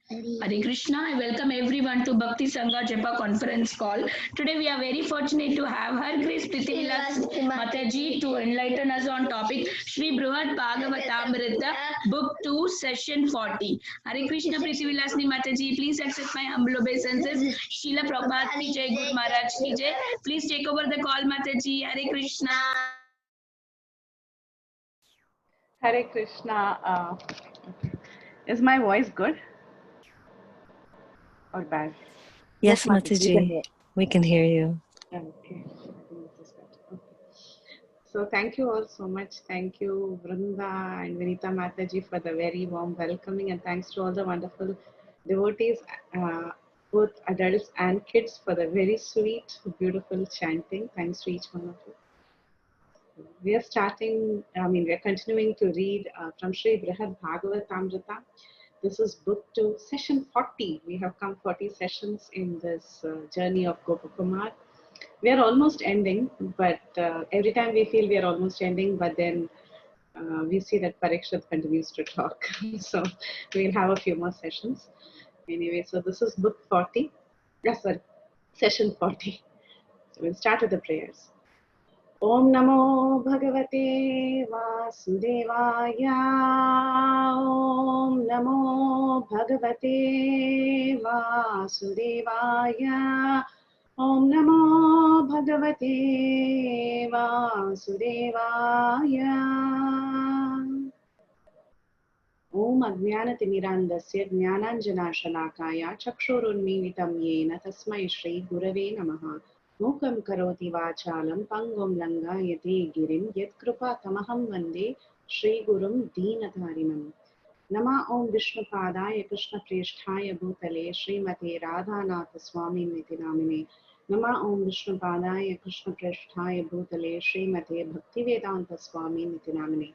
Hare Krishna. I welcome everyone to Bhakti Sangha Japa conference call. Today we are very fortunate to have Her Grace Preethi Vilasini Mataji to enlighten us on topic Shri Brihad Bhagavatamrta Book 2 Session 40. Hare Krishna Preethi Vilasini Mataji, please accept my humble obeisances. Srila Prabhupada Ki Jai, Guru Maharaj Ki Jai. Please take over the call Mataji. Hare Krishna. Hare Krishna. Is my voice good or bad? Yes, Mataji, we can hear you. Okay. So thank you all so much. Thank you, Vrinda and Vinita Mataji, for the very warm welcoming, and thanks to all the wonderful devotees, both adults and kids, for the very sweet, beautiful chanting. Thanks to each one of you. We are continuing to read from Sri Brihad Bhagavatamrta. This is book 2, session 40. We have come 40 sessions in this journey of Gopakumar. We are almost ending, but every time we feel we are almost ending, but then we see that Parikshit continues to talk. So we'll have a few more sessions. Anyway, so this is book 40. Yes, sorry, session 40. So we'll start with the prayers. Om Namo Bhagavate Vasudevaya. Om Namo Bhagavate Vasudevaya. Om Namo Bhagavate Vasudevaya. Om Ajnanatirmirandasya Jnananjanashalakaya Chakshurunmilitam Yena Tasmai Shri Gurave Namaha. Mukam karoti vachalam pangum langayate girim yat krupa tamaham vande Shri Gurum Deenadharinam. Nama Om Vishnupadaya Krishna Preshthaya Bhutale Srimate Radhanatha Swami Niti Namine. Nama Om Vishnupadaya Krishna Preshthaya Bhutale Srimate Bhaktivedanta Swami Niti Namine.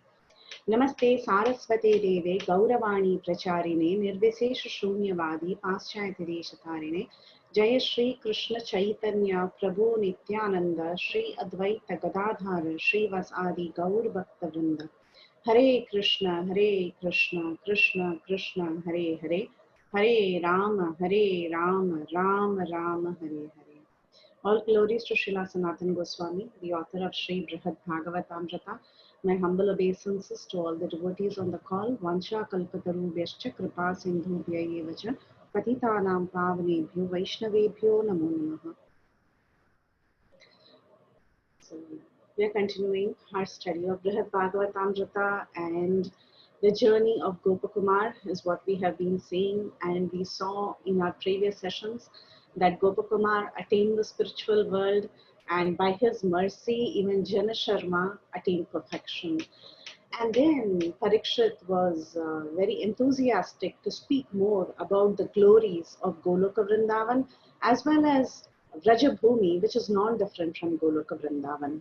Namaste Saraswate Deve Gauravani Pracharine Nirvisesha Shunyavadi Paschayati Deshatarine. Jaya Shri Krishna Chaitanya Prabhu Nityananda Shri Advaita Gadadhara Shri Vasadi Gaur Bhakta Vrinda. Hare Krishna, Krishna Krishna, Hare Hare, Hare Rama, Rama Rama, Hare Hare. All glories to Srila Sanatana Goswami, the author of Sri Brihad Bhagavatamrta. My humble obeisances to all the devotees on the call. Vansha kalpatarubhyascha kripa sindhubhya evacha patitanam pavanebhyo vaishnavebhyo namo namaha. So we are continuing our study of Brihad Bhagavatamrta, and the journey of Gopakumar is what we have been seeing, and we saw in our previous sessions that Gopakumar attained the spiritual world, and by his mercy even Jana Sharma attained perfection. And then Parikshit was very enthusiastic to speak more about the glories of Goloka Vrindavan as well as Vrajabhumi, which is non-different from Goloka Vrindavan.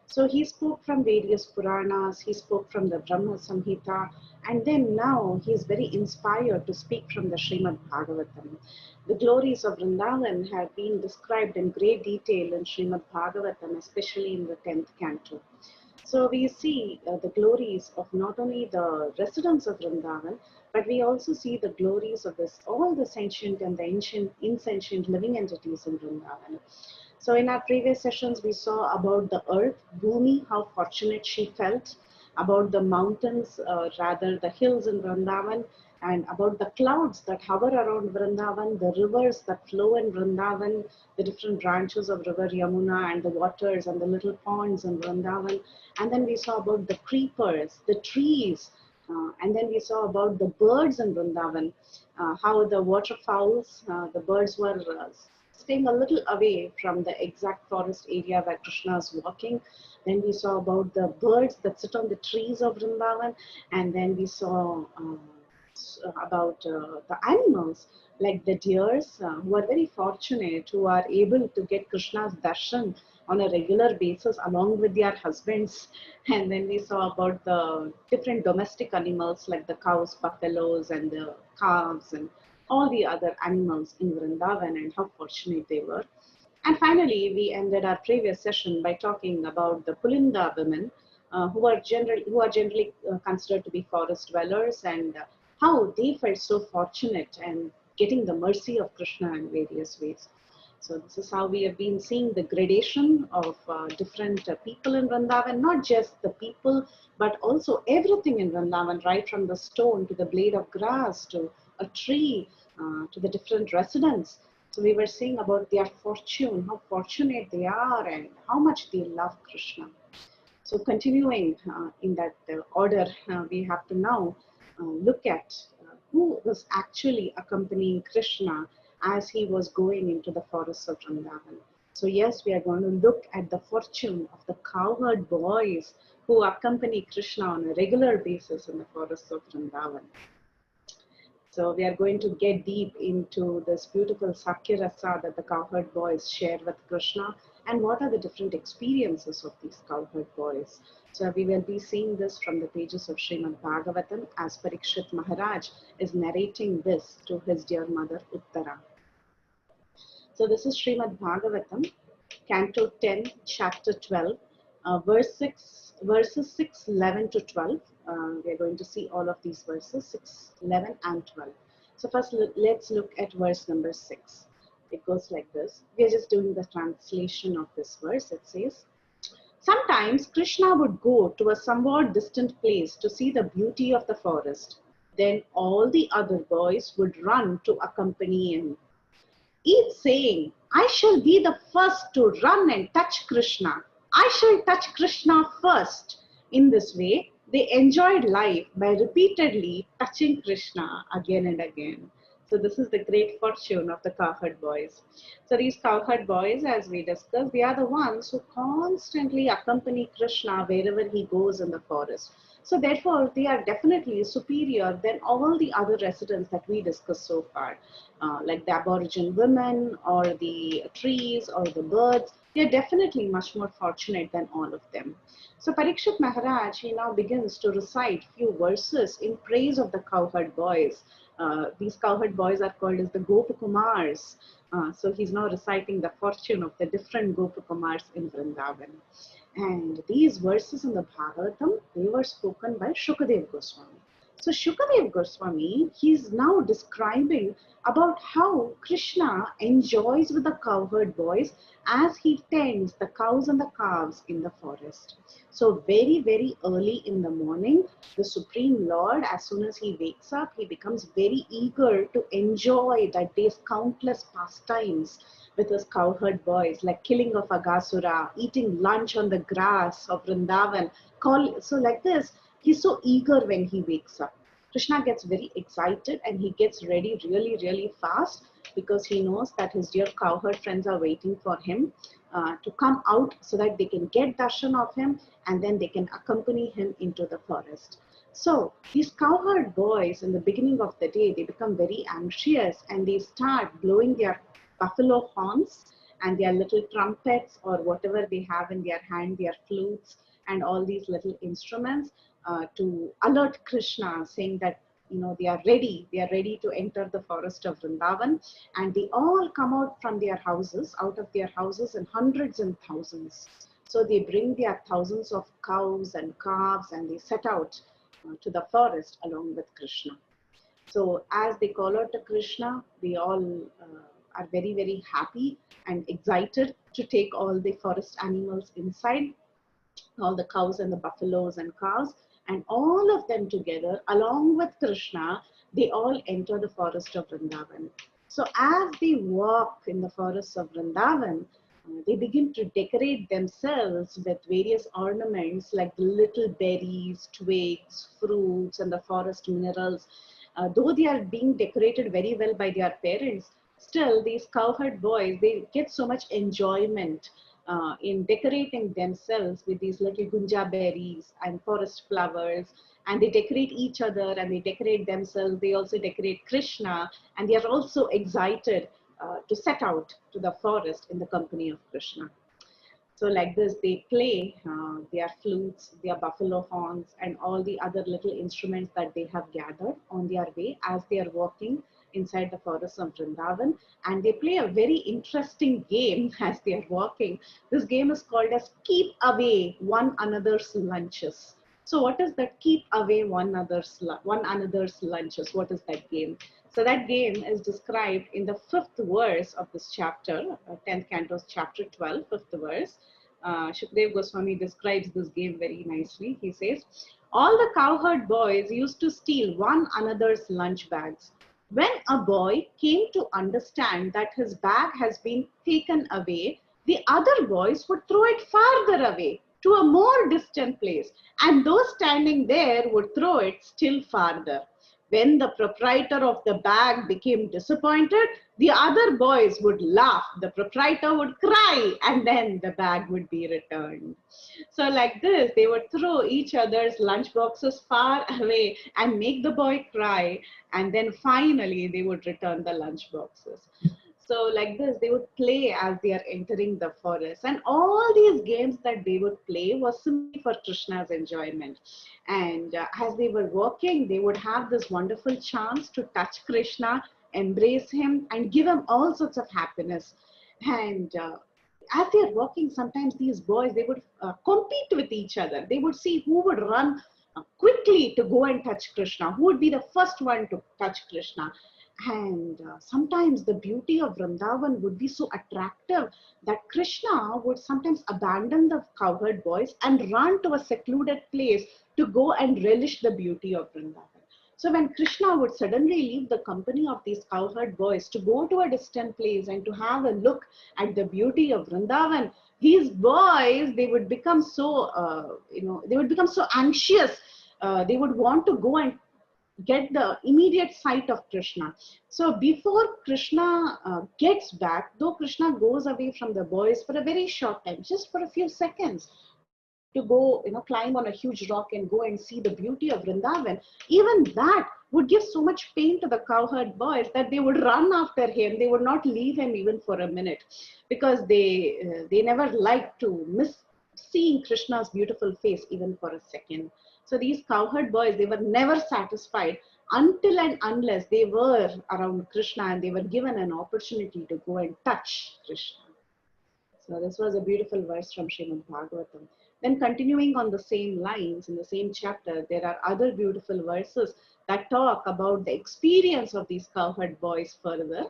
So he spoke from various Puranas, he spoke from the Brahma Samhita, and then now he is very inspired to speak from the Srimad Bhagavatam. The glories of Vrindavan have been described in great detail in Srimad Bhagavatam, especially in the 10th canto. So we see the glories of not only the residents of Vrindavan, but we also see the glories of all the sentient and the insentient living entities in Vrindavan. So in our previous sessions, we saw about the earth, Bhumi, how fortunate she felt, about the mountains, rather the hills in Vrindavan, and about the clouds that hover around Vrindavan, the rivers that flow in Vrindavan, the different branches of river Yamuna and the waters and the little ponds in Vrindavan. And then we saw about the creepers, the trees, and then we saw about the birds in Vrindavan, how the waterfowls, the birds were staying a little away from the exact forest area where Krishna is walking. Then we saw about the birds that sit on the trees of Vrindavan, and then we saw about the animals like the deers who are very fortunate, who are able to get Krishna's darshan on a regular basis along with their husbands. And then we saw about the different domestic animals like the cows, buffaloes, and the calves, and all the other animals in Vrindavan and how fortunate they were. And finally, we ended our previous session by talking about the Pulinda women who are generally considered to be forest dwellers, and how they felt so fortunate and getting the mercy of Krishna in various ways. So this is how we have been seeing the gradation of different people in Vrindavan, not just the people, but also everything in Vrindavan, right from the stone to the blade of grass to a tree to the different residents. So we were saying about their fortune, how fortunate they are and how much they love Krishna. So continuing in that order, we have to now look at who was actually accompanying Krishna as he was going into the forests of Vrindavan. So yes, we are going to look at the fortune of the cowherd boys who accompany Krishna on a regular basis in the forests of Vrindavan. So we are going to get deep into this beautiful Sakya Rasa that the cowherd boys share with Krishna, and what are the different experiences of these cowherd boys. So we will be seeing this from the pages of Srimad Bhagavatam as Parikshit Maharaj is narrating this to his dear mother Uttara. So this is Srimad Bhagavatam, Canto 10, Chapter 12, verses 6, 11 to 12. We are going to see all of these verses, 6, 11 and 12. So first let's look at verse number 6. It goes like this. We are just doing the translation of this verse. It says, sometimes Krishna would go to a somewhat distant place to see the beauty of the forest. Then all the other boys would run to accompany him, each saying, I shall be the first to run and touch Krishna. I shall touch Krishna first. In this way, they enjoyed life by repeatedly touching Krishna again and again. So this is the great fortune of the cowherd boys. So these cowherd boys, as we discussed, they are the ones who constantly accompany Krishna wherever he goes in the forest. So therefore, they are definitely superior than all the other residents that we discussed so far, like the Aboriginal women or the trees or the birds. They are definitely much more fortunate than all of them. So Parikshit Maharaj, he now begins to recite few verses in praise of the cowherd boys. These cowherd boys are called as the Gopakumars. So he's now reciting the fortune of the different Gopakumars in Vrindavan. And these verses in the Bhagavatam, they were spoken by Shukadev Goswami. So Shukadev Goswami, he's now describing about how Krishna enjoys with the cowherd boys as he tends the cows and the calves in the forest. So very, very early in the morning, the Supreme Lord, as soon as he wakes up, he becomes very eager to enjoy that day's countless pastimes with his cowherd boys, like killing of Agasura, eating lunch on the grass of Vrindavan. So like this, he's so eager when he wakes up. Krishna gets very excited and he gets ready really, really fast because he knows that his dear cowherd friends are waiting for him to come out so that they can get darshan of him and then they can accompany him into the forest. So these cowherd boys in the beginning of the day, they become very anxious and they start blowing their buffalo horns and their little trumpets or whatever they have in their hand, their flutes and all these little instruments to alert Krishna, saying that they are ready to enter the forest of Vrindavan, and they all come out from their houses, out of their houses in hundreds and thousands. So they bring their thousands of cows and calves and they set out to the forest along with Krishna. So as they call out to Krishna, they all are very, very happy and excited to take all the forest animals inside, all the cows and the buffaloes and calves, and all of them together, along with Krishna, they all enter the forest of Vrindavan. So as they walk in the forest of Vrindavan, they begin to decorate themselves with various ornaments like the little berries, twigs, fruits, and the forest minerals. Though they are being decorated very well by their parents, still these cowherd boys, they get so much enjoyment in decorating themselves with these little gunja berries and forest flowers, and they decorate each other and they decorate themselves. They also decorate Krishna, and they are also excited to set out to the forest in the company of Krishna. So like this, they play their flutes, their buffalo horns, and all the other little instruments that they have gathered on their way as they are walking inside the forest of Vrindavan. And they play a very interesting game as they are walking. This game is called as Keep Away One Another's Lunches. So what is that? Keep away one another's lunches. What is that game? So that game is described in the 5th verse of this chapter, 10th canto, chapter 12, 5th verse. Shukdev Goswami describes this game very nicely. He says, all the cowherd boys used to steal one another's lunch bags. When a boy came to understand that his bag has been taken away, the other boys would throw it farther away to a more distant place, and those standing there would throw it still farther. When the proprietor of the bag became disappointed, the other boys would laugh, the proprietor would cry, and then the bag would be returned. So like this, they would throw each other's lunch boxes far away and make the boy cry, and then finally they would return the lunch boxes. So like this, they would play as they are entering the forest. And all these games that they would play was simply for Krishna's enjoyment. And as they were walking, they would have this wonderful chance to touch Krishna, embrace him, and give him all sorts of happiness. And as they are walking, sometimes these boys, they would compete with each other. They would see who would run quickly to go and touch Krishna, who would be the first one to touch Krishna. And sometimes the beauty of Vrindavan would be so attractive that Krishna would sometimes abandon the cowherd boys and run to a secluded place to go and relish the beauty of Vrindavan. So when Krishna would suddenly leave the company of these cowherd boys to go to a distant place and to have a look at the beauty of Vrindavan, these boys, they would become so, they would become so anxious. They would want to go and get the immediate sight of Krishna. So before Krishna gets back, though Krishna goes away from the boys for a very short time, just for a few seconds, to go, climb on a huge rock and go and see the beauty of Vrindavan, even that would give so much pain to the cowherd boys that they would run after him. They would not leave him even for a minute, because they never liked to miss seeing Krishna's beautiful face even for a second. So these cowherd boys, they were never satisfied until and unless they were around Krishna and they were given an opportunity to go and touch Krishna. So this was a beautiful verse from Srimad Bhagavatam. Then continuing on the same lines, in the same chapter, there are other beautiful verses that talk about the experience of these cowherd boys further.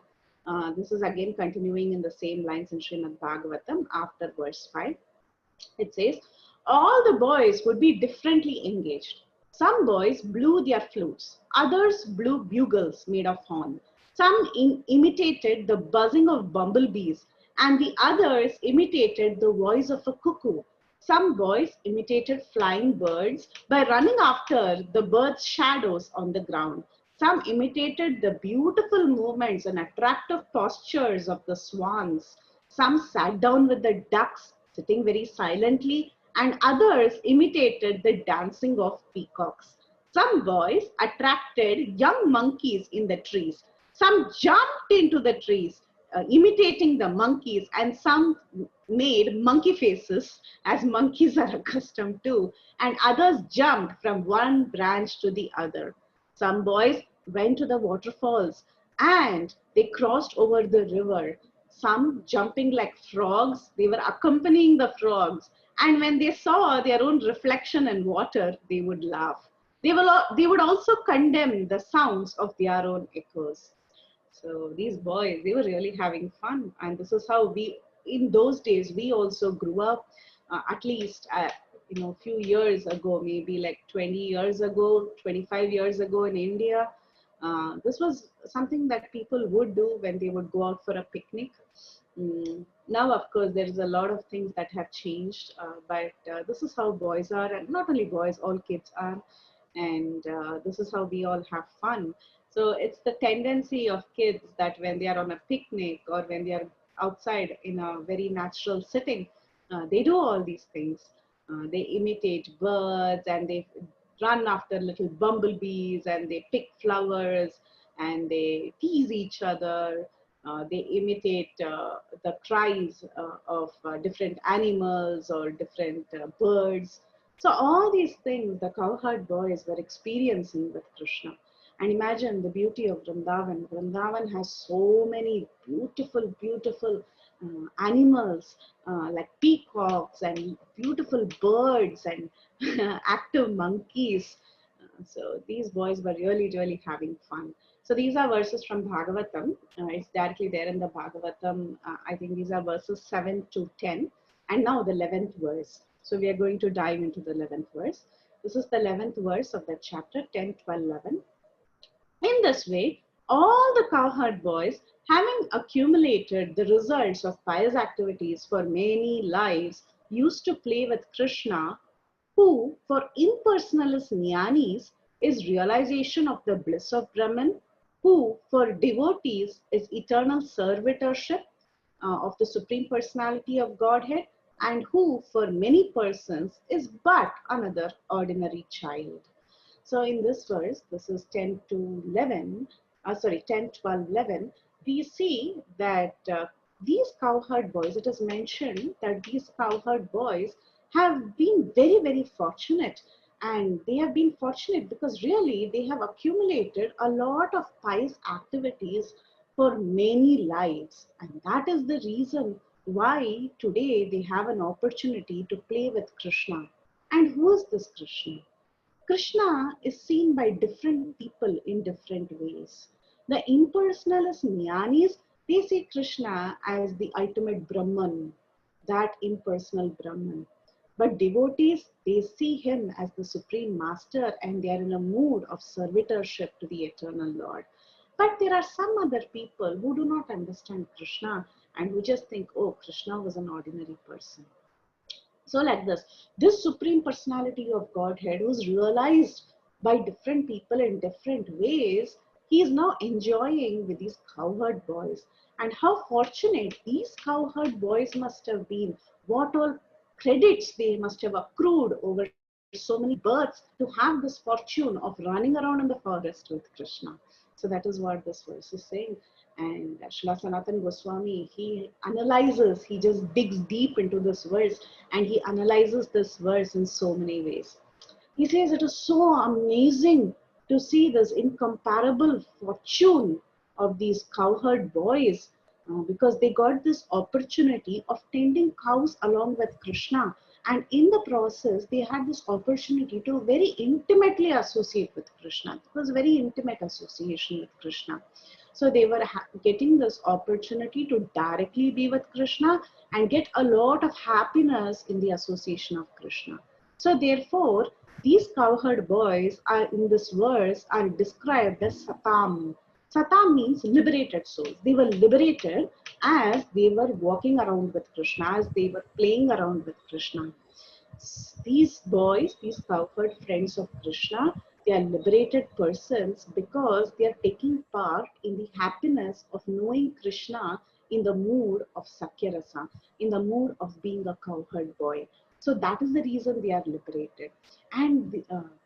This is again continuing in the same lines in Srimad Bhagavatam after verse 5. It says, all the boys would be differently engaged. Some boys blew their flutes, others blew bugles made of horn. Some imitated the buzzing of bumblebees, and the others imitated the voice of a cuckoo. Some boys imitated flying birds by running after the birds' shadows on the ground. Some imitated the beautiful movements and attractive postures of the swans. Some sat down with the ducks, sitting very silently, and others imitated the dancing of peacocks. Some boys attracted young monkeys in the trees. Some jumped into the trees, imitating the monkeys, and some made monkey faces, as monkeys are accustomed to, and others jumped from one branch to the other. Some boys went to the waterfalls and they crossed over the river. Some jumping like frogs, they were accompanying the frogs. And when they saw their own reflection in water, they would laugh. They would also condemn the sounds of their own echoes. So these boys, they were really having fun. And this is how in those days, we also grew up, at least, a few years ago, maybe like 20 years ago, 25 years ago in India. This was something that people would do when they would go out for a picnic. Now, of course, there is a lot of things that have changed, but this is how boys are, and not only boys, all kids are, and this is how we all have fun. So it's the tendency of kids that when they are on a picnic or when they are outside in a very natural setting, they do all these things. They imitate birds and they run after little bumblebees and they pick flowers and they tease each other. They imitate the cries of different animals or different birds. So all these things the cowherd boys were experiencing with Krishna. And imagine the beauty of Vrindavan. Vrindavan has so many beautiful, beautiful animals like peacocks and beautiful birds and active monkeys. So these boys were really, really having fun. So these are verses from Bhagavatam. It's directly there in the Bhagavatam. I think these are verses 7 to 10. And now the 11th verse. So we are going to dive into the 11th verse. This is the 11th verse of that chapter, 10, 12, 11. In this way, all the cowherd boys, having accumulated the results of pious activities for many lives, used to play with Krishna, who, for impersonalist jnanis, is realization of the bliss of Brahman, who, for devotees, is eternal servitorship of the Supreme Personality of Godhead, and who, for many persons, is but another ordinary child. So in this verse, this is 10 to 11, 10, 12, 11, we see that these cowherd boys, it is mentioned that these cowherd boys have been very, very fortunate. And they have been fortunate because really they have accumulated a lot of pious activities for many lives. And that is the reason why today they have an opportunity to play with Krishna. And who is this Krishna? Krishna is seen by different people in different ways. The impersonalist jnanis, they see Krishna as the ultimate Brahman, that impersonal Brahman. But devotees, they see him as the supreme master and they are in a mood of servitorship to the eternal Lord. But there are some other people who do not understand Krishna and who just think, oh, Krishna was an ordinary person. So like this Supreme Personality of Godhead was realized by different people in different ways. He is now enjoying with these cowherd boys. And how fortunate these cowherd boys must have been. What all credits they must have accrued over so many births to have this fortune of running around in the forest with Krishna. So that is what this verse is saying. And Srila Sanatana Goswami, he analyzes, he just digs deep into this verse and he analyzes this verse in so many ways. He says it is so amazing to see this incomparable fortune of these cowherd boys because they got this opportunity of tending cows along with Krishna. And in the process, they had this opportunity to very intimately associate with Krishna. It was a very intimate association with Krishna. So they were getting this opportunity to directly be with Krishna and get a lot of happiness in the association of Krishna. So therefore, these cowherd boys are in this verse are described as Satam. Satam means liberated souls. They were liberated as they were walking around with Krishna, as they were playing around with Krishna. These boys, these cowherd friends of Krishna, they are liberated persons because they are taking part in the happiness of knowing Krishna in the mood of Sakyarasa, in the mood of being a cowherd boy. So that is the reason they are liberated. And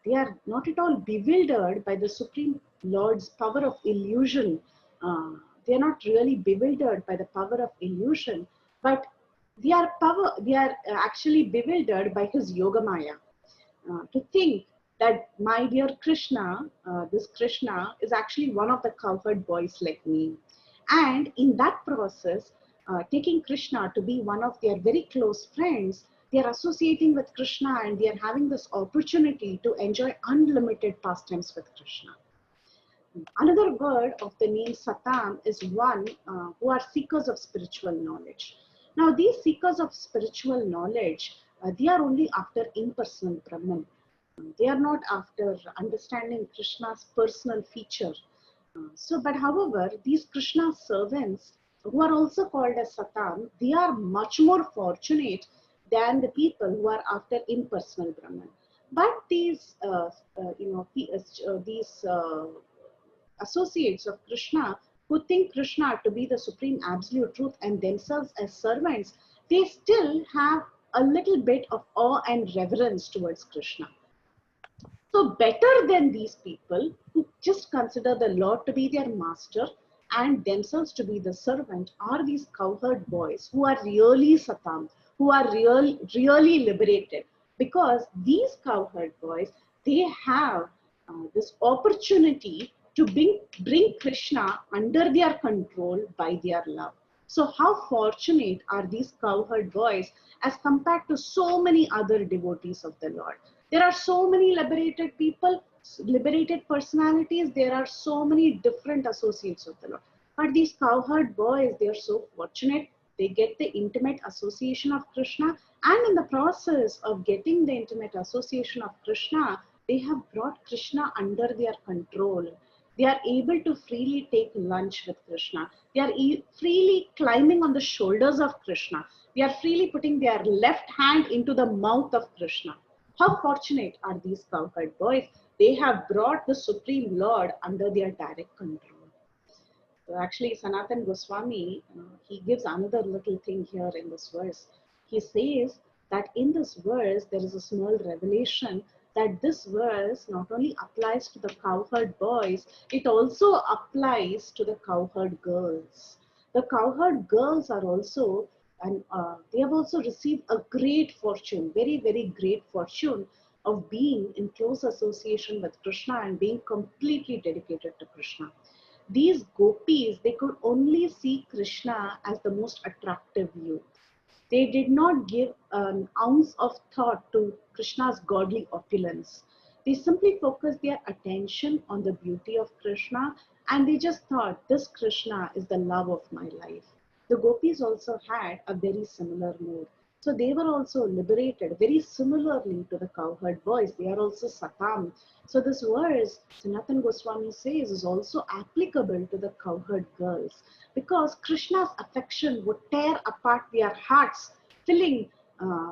they are not at all bewildered by the Supreme Lord's power of illusion. They are not really bewildered by the power of illusion, but they are actually bewildered by his Yogamaya. To think that my dear Krishna, this Krishna is actually one of the cowherd boys like me. And in that process, taking Krishna to be one of their very close friends, they are associating with Krishna and they are having this opportunity to enjoy unlimited pastimes with Krishna. Another word of the name Satam is one who are seekers of spiritual knowledge. Now these seekers of spiritual knowledge, they are only after impersonal Brahman. They are not after understanding Krishna's personal feature. But however, these Krishna servants who are also called as Satam, they are much more fortunate than the people who are after impersonal Brahman. But these, associates of Krishna who think Krishna to be the supreme absolute truth and themselves as servants, they still have a little bit of awe and reverence towards Krishna. So better than these people who just consider the Lord to be their master and themselves to be the servant are these cowherd boys who are really Satam, who are really liberated. Because these cowherd boys, they have this opportunity to bring Krishna under their control by their love. So how fortunate are these cowherd boys as compared to so many other devotees of the Lord? There are so many liberated people, liberated personalities. There are so many different associates of the Lord. But these cowherd boys, they are so fortunate. They get the intimate association of Krishna, and in the process of getting the intimate association of Krishna, they have brought Krishna under their control. They are able to freely take lunch with Krishna. They are freely climbing on the shoulders of Krishna. They are freely putting their left hand into the mouth of Krishna. How fortunate are these cowherd boys? They have brought the Supreme Lord under their direct control. So actually, Sanatan Goswami, he gives another little thing here in this verse. He says that in this verse, there is a small revelation that this verse not only applies to the cowherd boys, it also applies to the cowherd girls. The cowherd girls are also, and they have also received a great fortune, very, very great fortune of being in close association with Krishna and being completely dedicated to Krishna. These gopis, they could only see Krishna as the most attractive youth. They did not give an ounce of thought to Krishna's godly opulence. They simply focused their attention on the beauty of Krishna, and they just thought, this Krishna is the love of my life. The gopis also had a very similar mood. So they were also liberated very similarly to the cowherd boys. They are also satam. So this verse, Sanatan Goswami says, is also applicable to the cowherd girls, because Krishna's affection would tear apart their hearts, filling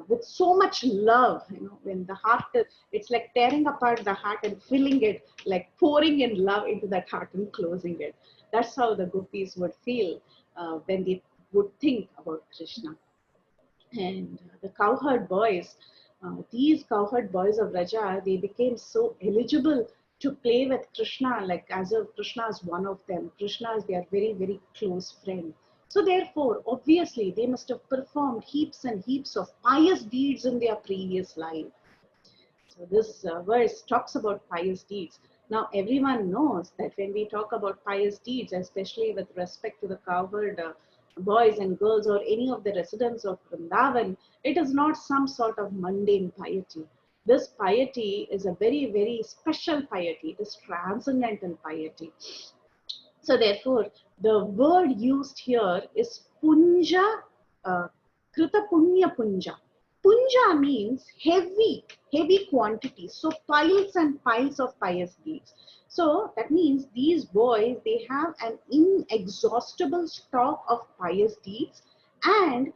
with so much love. You know, when the heart, it's like tearing apart the heart and filling it, like pouring in love into that heart and closing it. That's how the gopis would feel when they would think about Krishna. And the cowherd boys, these cowherd boys of Raja, they became so eligible to play with Krishna, like as if Krishna is one of them. Krishna is their very, very close friend. So therefore, obviously, they must have performed heaps and heaps of pious deeds in their previous life. So this verse talks about pious deeds. Now everyone knows that when we talk about pious deeds, especially with respect to the cowherd boys and girls or any of the residents of Vrindavan, it is not some sort of mundane piety. This piety is a very, very special piety. It is transcendental piety. So therefore, the word used here is punja, krita punya punja. Punja means heavy, heavy quantity. So piles and piles of pious deeds. So that means these boys, they have an inexhaustible stock of pious deeds, and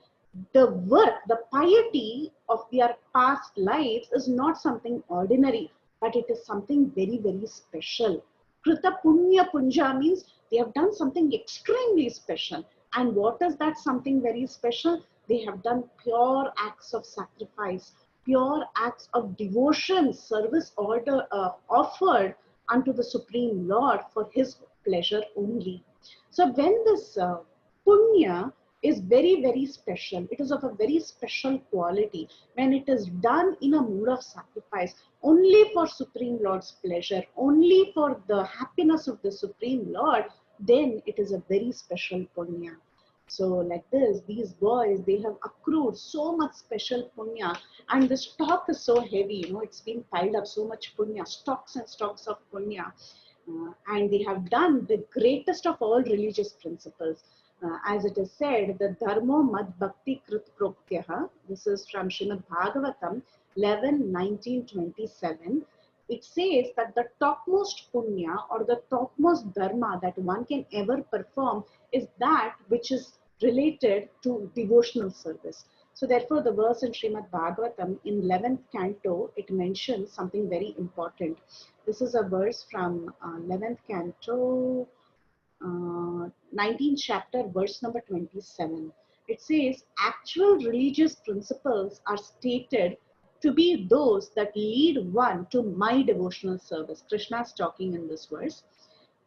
the work, the piety of their past lives is not something ordinary, but it is something very, very special. Krita Punya Punja means they have done something extremely special. And what is that something very special? They have done pure acts of sacrifice, pure acts of devotion, service offered unto the Supreme Lord for His pleasure only. So when this punya is very, very special, it is of a very special quality. When it is done in a mood of sacrifice, only for Supreme Lord's pleasure, only for the happiness of the Supreme Lord, then it is a very special punya. So like this, these boys, they have accrued so much special punya, and the stock is so heavy, you know, it's been piled up so much punya, stocks and stocks of punya. And they have done the greatest of all religious principles. As it is said, the Dharmo Mad Bhakti Krit Proktyaha, this is from Srimad Bhagavatam 11:19-27. It says that the topmost punya or the topmost dharma that one can ever perform is that which is related to devotional service. So therefore, the verse in Srimad Bhagavatam in 11th canto, it mentions something very important. This is a verse from 11th canto, 19th chapter, verse number 27. It says, actual religious principles are stated to be those that lead one to my devotional service. Krishna is talking in this verse.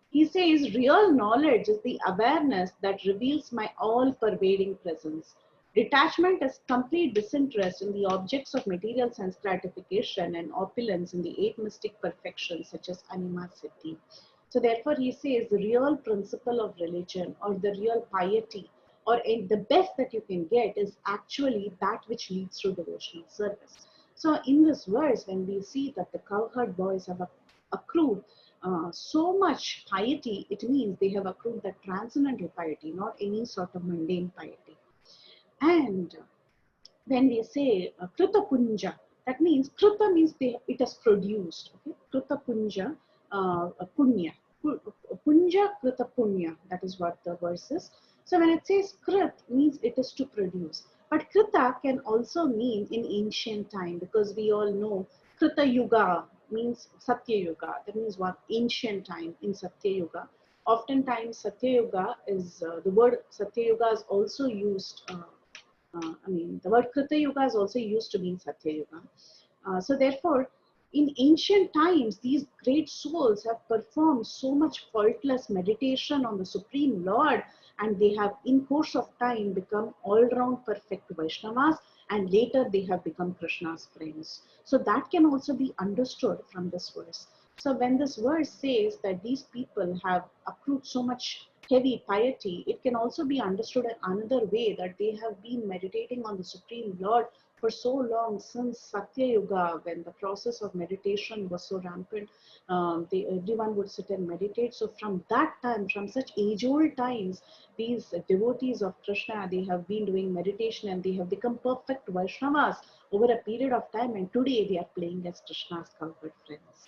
He says, real knowledge is the awareness that reveals my all-pervading presence. Detachment is complete disinterest in the objects of material sense gratification and opulence in the eight mystic perfections such as animosity. So therefore he says the real principle of religion or the real piety or the best that you can get is actually that which leads to devotional service. So in this verse, when we see that the cowherd boys have accrued so much piety, it means they have accrued that transcendental piety, not any sort of mundane piety. And when we say Krita Punja, that means Krita means it has produced. Okay? Krita Punja, Punya. Punja Krita Punya, that is what the verse is. So when it says Krit, means it is to produce. But Krita can also mean in ancient time, because we all know Krita Yuga means Satya Yuga. That means what? Ancient time in Satya Yuga. Oftentimes Satya Yuga is, the word Satya Yuga is also used the word Krita Yuga is also used to mean Satya Yuga. So therefore, in ancient times, these great souls have performed so much faultless meditation on the Supreme Lord, and they have, in course of time, become all-round perfect Vaishnavas, and later they have become Krishna's friends. So that can also be understood from this verse. So when this verse says that these people have accrued so much heavy piety, it can also be understood in another way, that they have been meditating on the Supreme Lord for so long, since Satya Yuga, when the process of meditation was so rampant. Everyone would sit and meditate. So from that time, from such age-old times, these devotees of Krishna, they have been doing meditation and they have become perfect Vaishnavas over a period of time, and today they are playing as Krishna's cowherd friends.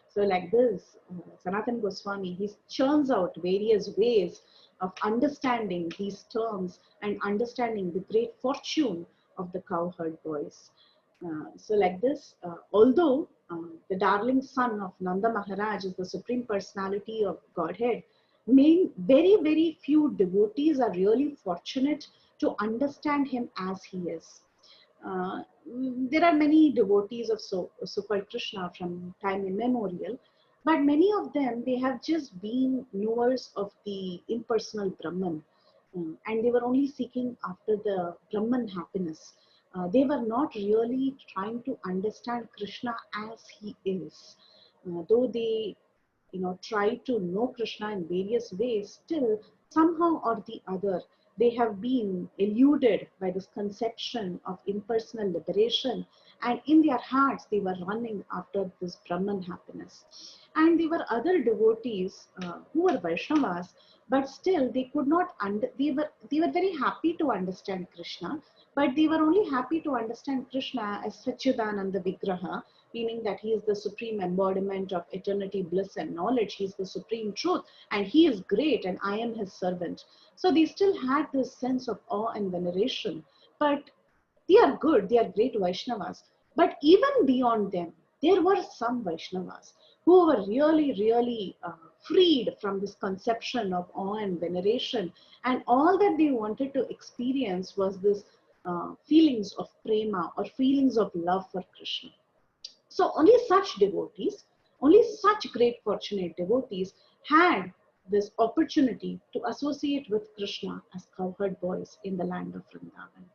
So like this, Sanatana Goswami, he churns out various ways of understanding these terms and understanding the great fortune of the cowherd boys. So like this, although the darling son of Nanda Maharaj is the Supreme Personality of Godhead, very, very few devotees are really fortunate to understand him as he is. There are many devotees of so-called Krishna from time immemorial, but many of them, they have just been knowers of the impersonal Brahman, and they were only seeking after the Brahman happiness. They were not really trying to understand Krishna as he is. Though they try to know Krishna in various ways, still somehow or the other, they have been eluded by this conception of impersonal liberation, and in their hearts they were running after this Brahman happiness. And there were other devotees who were Vaishnavas, but still they could not they were very happy to understand Krishna, but they were only happy to understand Krishna as Satchidananda Vigraha, meaning that he is the supreme embodiment of eternity, bliss and knowledge. He is the supreme truth, and he is great, and I am his servant. So they still had this sense of awe and veneration, but they are good, they are great Vaishnavas. But even beyond them, there were some Vaishnavas who were really freed from this conception of awe and veneration, and all that they wanted to experience was this feelings of prema, or feelings of love for Krishna. So only such devotees, only such great fortunate devotees had this opportunity to associate with Krishna as cowherd boys in the land of Vrindavan.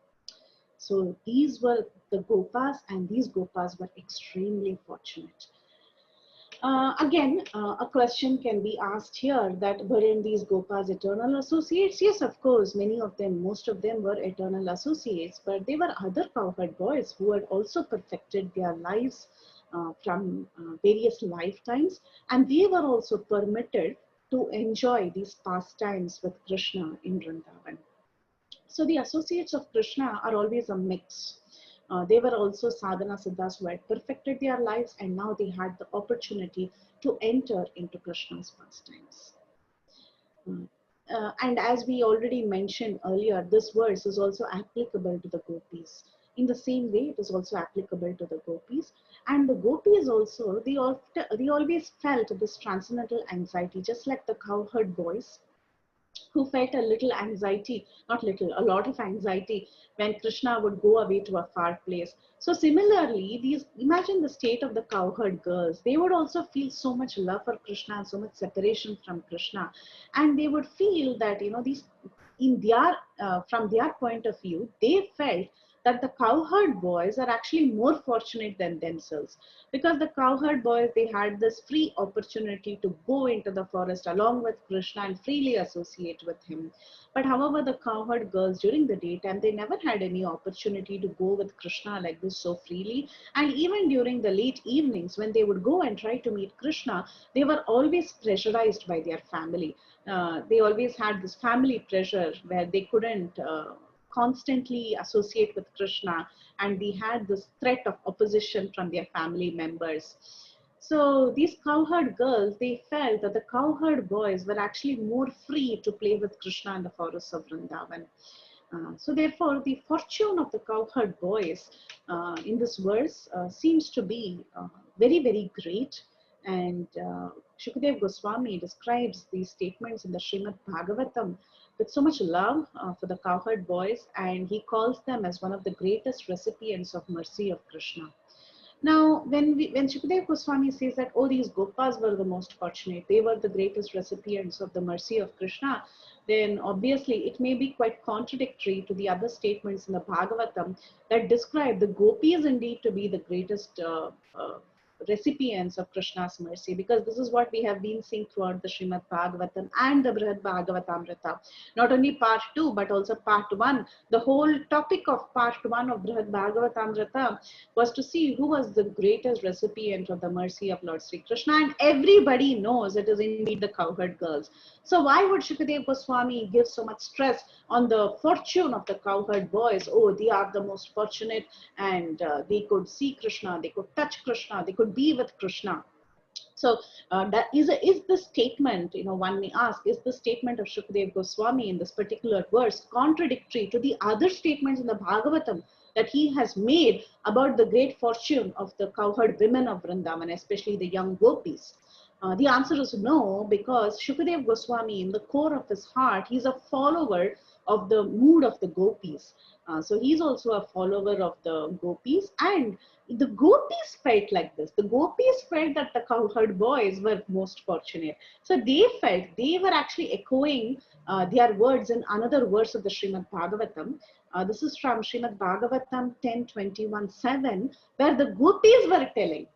So these were the Gopas, and these Gopas were extremely fortunate. Again, a question can be asked here, that weren't these Gopas eternal associates? Yes, of course, many of them, most of them were eternal associates, but there were other cowherd boys who had also perfected their lives from various lifetimes, and they were also permitted to enjoy these pastimes with Krishna in Vrindavan. So the associates of Krishna are always a mix. They were also sadhana siddhas who had perfected their lives, and now they had the opportunity to enter into Krishna's pastimes. And as we already mentioned earlier, this verse is also applicable to the gopis. In the same way, it is also applicable to the gopis. And the gopis also, they always felt this transcendental anxiety, just like the cowherd boys, who felt a little anxiety, not little, a lot of anxiety when Krishna would go away to a far place. So similarly, imagine the state of the cowherd girls. They would also feel so much love for Krishna and so much separation from Krishna. And they would feel that, these, from their point of view, they felt that the cowherd boys are actually more fortunate than themselves, because the cowherd boys, they had this free opportunity to go into the forest along with Krishna and freely associate with him. But however, the cowherd girls during the daytime, they never had any opportunity to go with Krishna like this so freely. And even during the late evenings, when they would go and try to meet Krishna, they were always pressurized by their family. They always had this family pressure where they couldn't constantly associate with Krishna, and they had this threat of opposition from their family members. So these cowherd girls, they felt that the cowherd boys were actually more free to play with Krishna in the forests of Vrindavan. So therefore, the fortune of the cowherd boys in this verse seems to be very, very great. And Shukadev Goswami describes these statements in the Srimad Bhagavatam with so much love for the cowherd boys, and he calls them as one of the greatest recipients of mercy of Krishna. Now, when Shukadev Goswami says that, oh, these Gopas were the most fortunate, they were the greatest recipients of the mercy of Krishna, then obviously it may be quite contradictory to the other statements in the Bhagavatam that describe the Gopis indeed to be the greatest recipients of Krishna's mercy, because this is what we have been seeing throughout the Srimad Bhagavatam and the Brihad Bhagavatamrta. Not only part 2 but also part 1. The whole topic of part 1 of Brihad Bhagavatamrta was to see who was the greatest recipient of the mercy of Lord Sri Krishna, and everybody knows it is indeed the cowherd girls. So why would Shukadev Goswami give so much stress on the fortune of the cowherd boys? Oh, they are the most fortunate, and they could see Krishna, they could touch Krishna, they could be with Krishna. So that is the statement, one may ask, is the statement of Shukadev Goswami in this particular verse contradictory to the other statements in the Bhagavatam that he has made about the great fortune of the cowherd women of Vrindavan, especially the young gopis? The answer is no, because Shukadev Goswami, in the core of his heart, he's a follower of the mood of the gopis. So he's also a follower of the gopis, and the gopis felt like this. The gopis felt that the cowherd boys were most fortunate. So they felt, they were actually echoing their words in another verse of the Srimad Bhagavatam. This is from Srimad Bhagavatam 10:21-7, where the gopis were telling,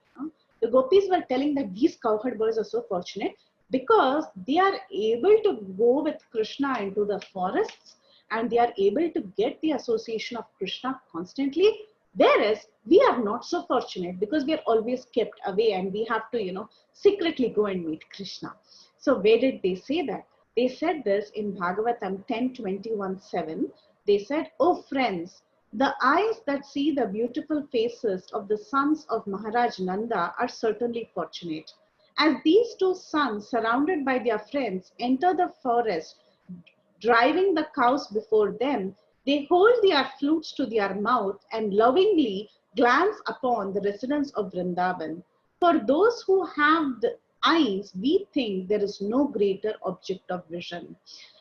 the gopis were telling that these cowherd boys are so fortunate because they are able to go with Krishna into the forests, and they are able to get the association of Krishna constantly, whereas we are not so fortunate because we are always kept away and we have to, secretly go and meet Krishna. So where did they say that? They said this in Bhagavatam 10:21-7. They said, "Oh friends, the eyes that see the beautiful faces of the sons of Maharaj Nanda are certainly fortunate. As these two sons, surrounded by their friends, enter the forest, driving the cows before them, they hold their flutes to their mouth and lovingly glance upon the residents of Vrindavan. For those who have the eyes, we think there is no greater object of vision."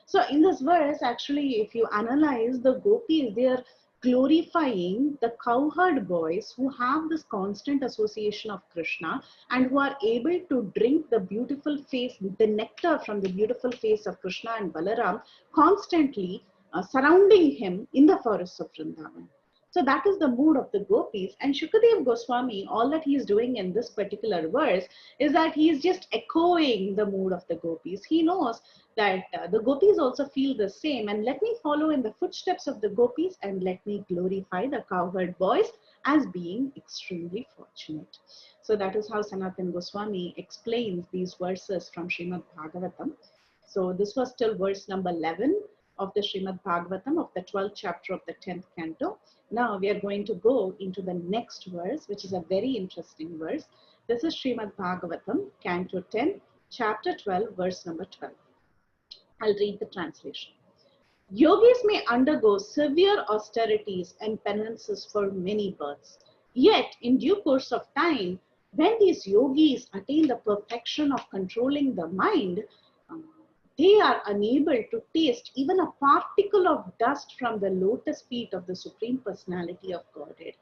So in this verse, actually, if you analyze the gopis, they are glorifying the cowherd boys who have this constant association of Krishna and who are able to drink the beautiful face, the nectar from the beautiful face of Krishna and Balaram, constantly surrounding him in the forests of Vrindavan. So that is the mood of the gopis. And Shukadev Goswami, all that he is doing in this particular verse is that he is just echoing the mood of the gopis. He knows that the gopis also feel the same, and let me follow in the footsteps of the gopis and let me glorify the cowherd boys as being extremely fortunate. So that is how Sanatana Goswami explains these verses from Srimad Bhagavatam. So this was till verse number 11 of the Srimad Bhagavatam of the 12th chapter of the 10th canto. Now we are going to go into the next verse, which is a very interesting verse. This is Srimad Bhagavatam, canto 10, chapter 12, verse number 12. I'll read the translation. Yogis may undergo severe austerities and penances for many births. Yet, in due course of time, when these yogis attain the perfection of controlling the mind, they are unable to taste even a particle of dust from the lotus feet of the Supreme Personality of Godhead.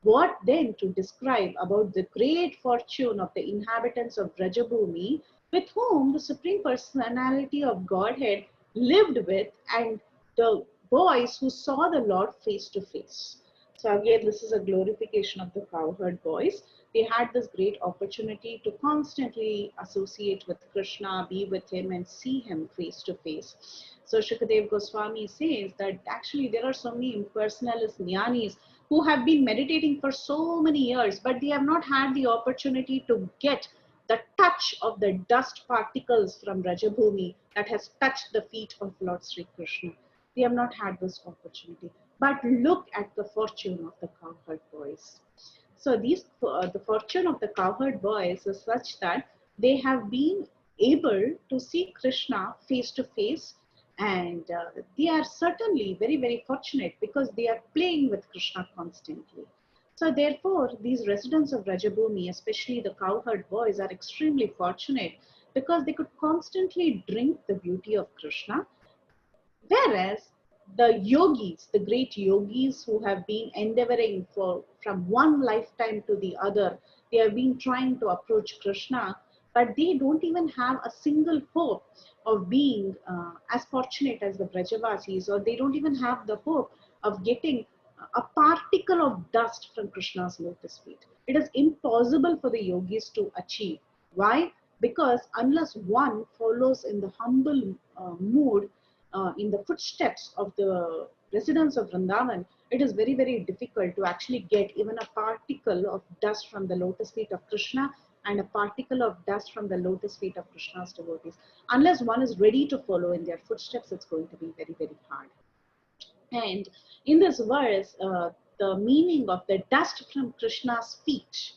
What then to describe about the great fortune of the inhabitants of Vrajabhumi, with whom the Supreme Personality of Godhead lived with, and the boys who saw the Lord face to face? So again, this is a glorification of the cowherd boys. They had this great opportunity to constantly associate with Krishna, be with him and see him face to face. So Shukadev Goswami says that actually there are so many impersonalist jnanis who have been meditating for so many years, but they have not had the opportunity to get the touch of the dust particles from Rajabhumi that has touched the feet of Lord Sri Krishna. They have not had this opportunity. But look at the fortune of the cowherd boys. So the fortune of the cowherd boys is such that they have been able to see Krishna face to face, and they are certainly very, very fortunate because they are playing with Krishna constantly. So therefore, these residents of Rajabhumi, especially the cowherd boys, are extremely fortunate because they could constantly drink the beauty of Krishna. Whereas the yogis, the great yogis who have been endeavoring from one lifetime to the other, they have been trying to approach Krishna, but they don't even have a single hope of being as fortunate as the Brajavasis, or they don't even have the hope of getting a particle of dust from Krishna's lotus feet. It is impossible for the yogis to achieve. Why? Because unless one follows in the humble mood, in the footsteps of the residents of Vrindavan, it is very, very difficult to actually get even a particle of dust from the lotus feet of Krishna and a particle of dust from the lotus feet of Krishna's devotees. Unless one is ready to follow in their footsteps, it's going to be very, very hard. And in this verse, the meaning of the dust from Krishna's feet,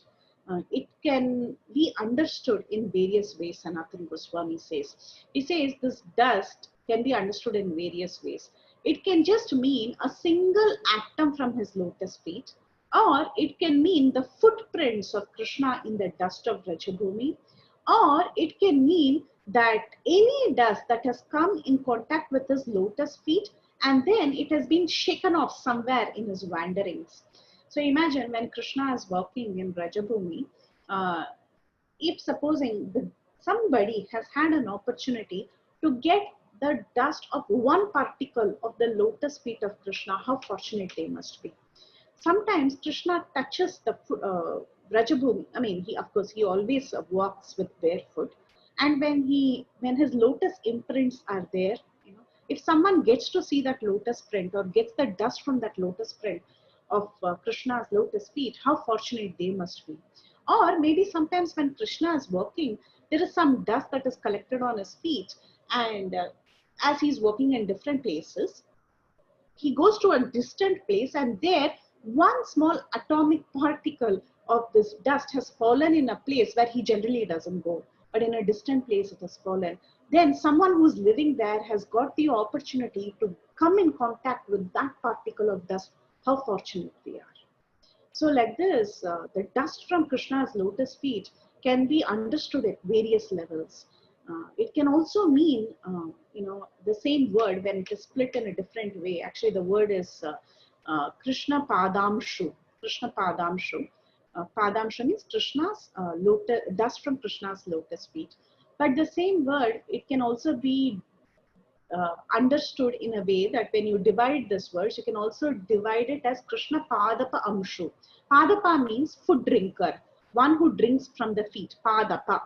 it can be understood in various ways, Sanatana Goswami says. He says this dust can be understood in various ways. It can just mean a single atom from his lotus feet, or it can mean the footprints of Krishna in the dust of Rajabhumi, or it can mean that any dust that has come in contact with his lotus feet and then it has been shaken off somewhere in his wanderings. So imagine when Krishna is walking in Rajabhumi, if supposing somebody has had an opportunity to get the dust of one particle of the lotus feet of Krishna, how fortunate they must be. Sometimes Krishna touches the Rajabhumi. I mean, he always walks with barefoot, and when his lotus imprints are there, if someone gets to see that lotus print or gets the dust from that lotus print of Krishna's lotus feet, how fortunate they must be. Or maybe sometimes when Krishna is walking, there is some dust that is collected on his feet, and as he's walking in different places, he goes to a distant place, and there one small atomic particle of this dust has fallen in a place where he generally doesn't go, but in a distant place it has fallen. Then someone who's living there has got the opportunity to come in contact with that particle of dust. How fortunate we are. So like this, the dust from Krishna's lotus feet can be understood at various levels. It can also mean, the same word when it is split in a different way. Actually, the word is Krishna Padamshu. Krishna Padamshu. Padamshu means Krishna's dust from Krishna's lotus feet. But the same word, it can also be understood in a way that when you divide this verse, you can also divide it as Krishna Padapa Amshu. Padapa means foot drinker, one who drinks from the feet. Padapa,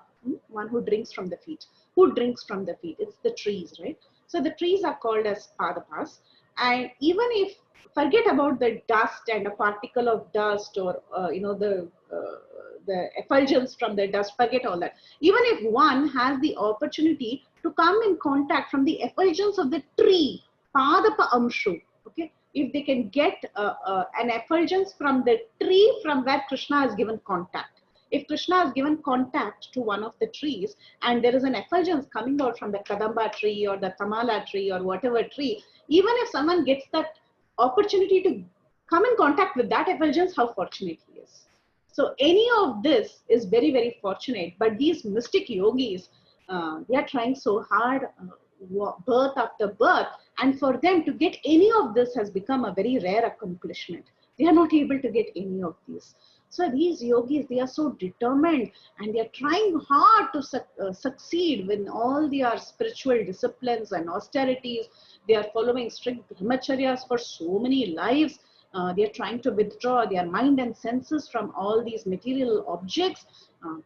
one who drinks from the feet. Who drinks from the feet? It's the trees, right? So the trees are called as Padapas. And even if, forget about the dust and a particle of dust or, the effulgence from the dust, forget all that. Even if one has the opportunity to come in contact from the effulgence of the tree, Padapa Amshu, okay? If they can get an effulgence from the tree from where Krishna has given contact. If Krishna has given contact to one of the trees and there is an effulgence coming out from the Kadamba tree or the Tamala tree or whatever tree, even if someone gets that opportunity to come in contact with that effulgence, how fortunate he is. So any of this is very, very fortunate. But these mystic yogis, they are trying so hard, birth after birth, and for them to get any of this has become a very rare accomplishment. They are not able to get any of these. So these yogis, they are so determined and they are trying hard to succeed in all their spiritual disciplines and austerities. They are following strict brahmacharyas for so many lives. They are trying to withdraw their mind and senses from all these material objects.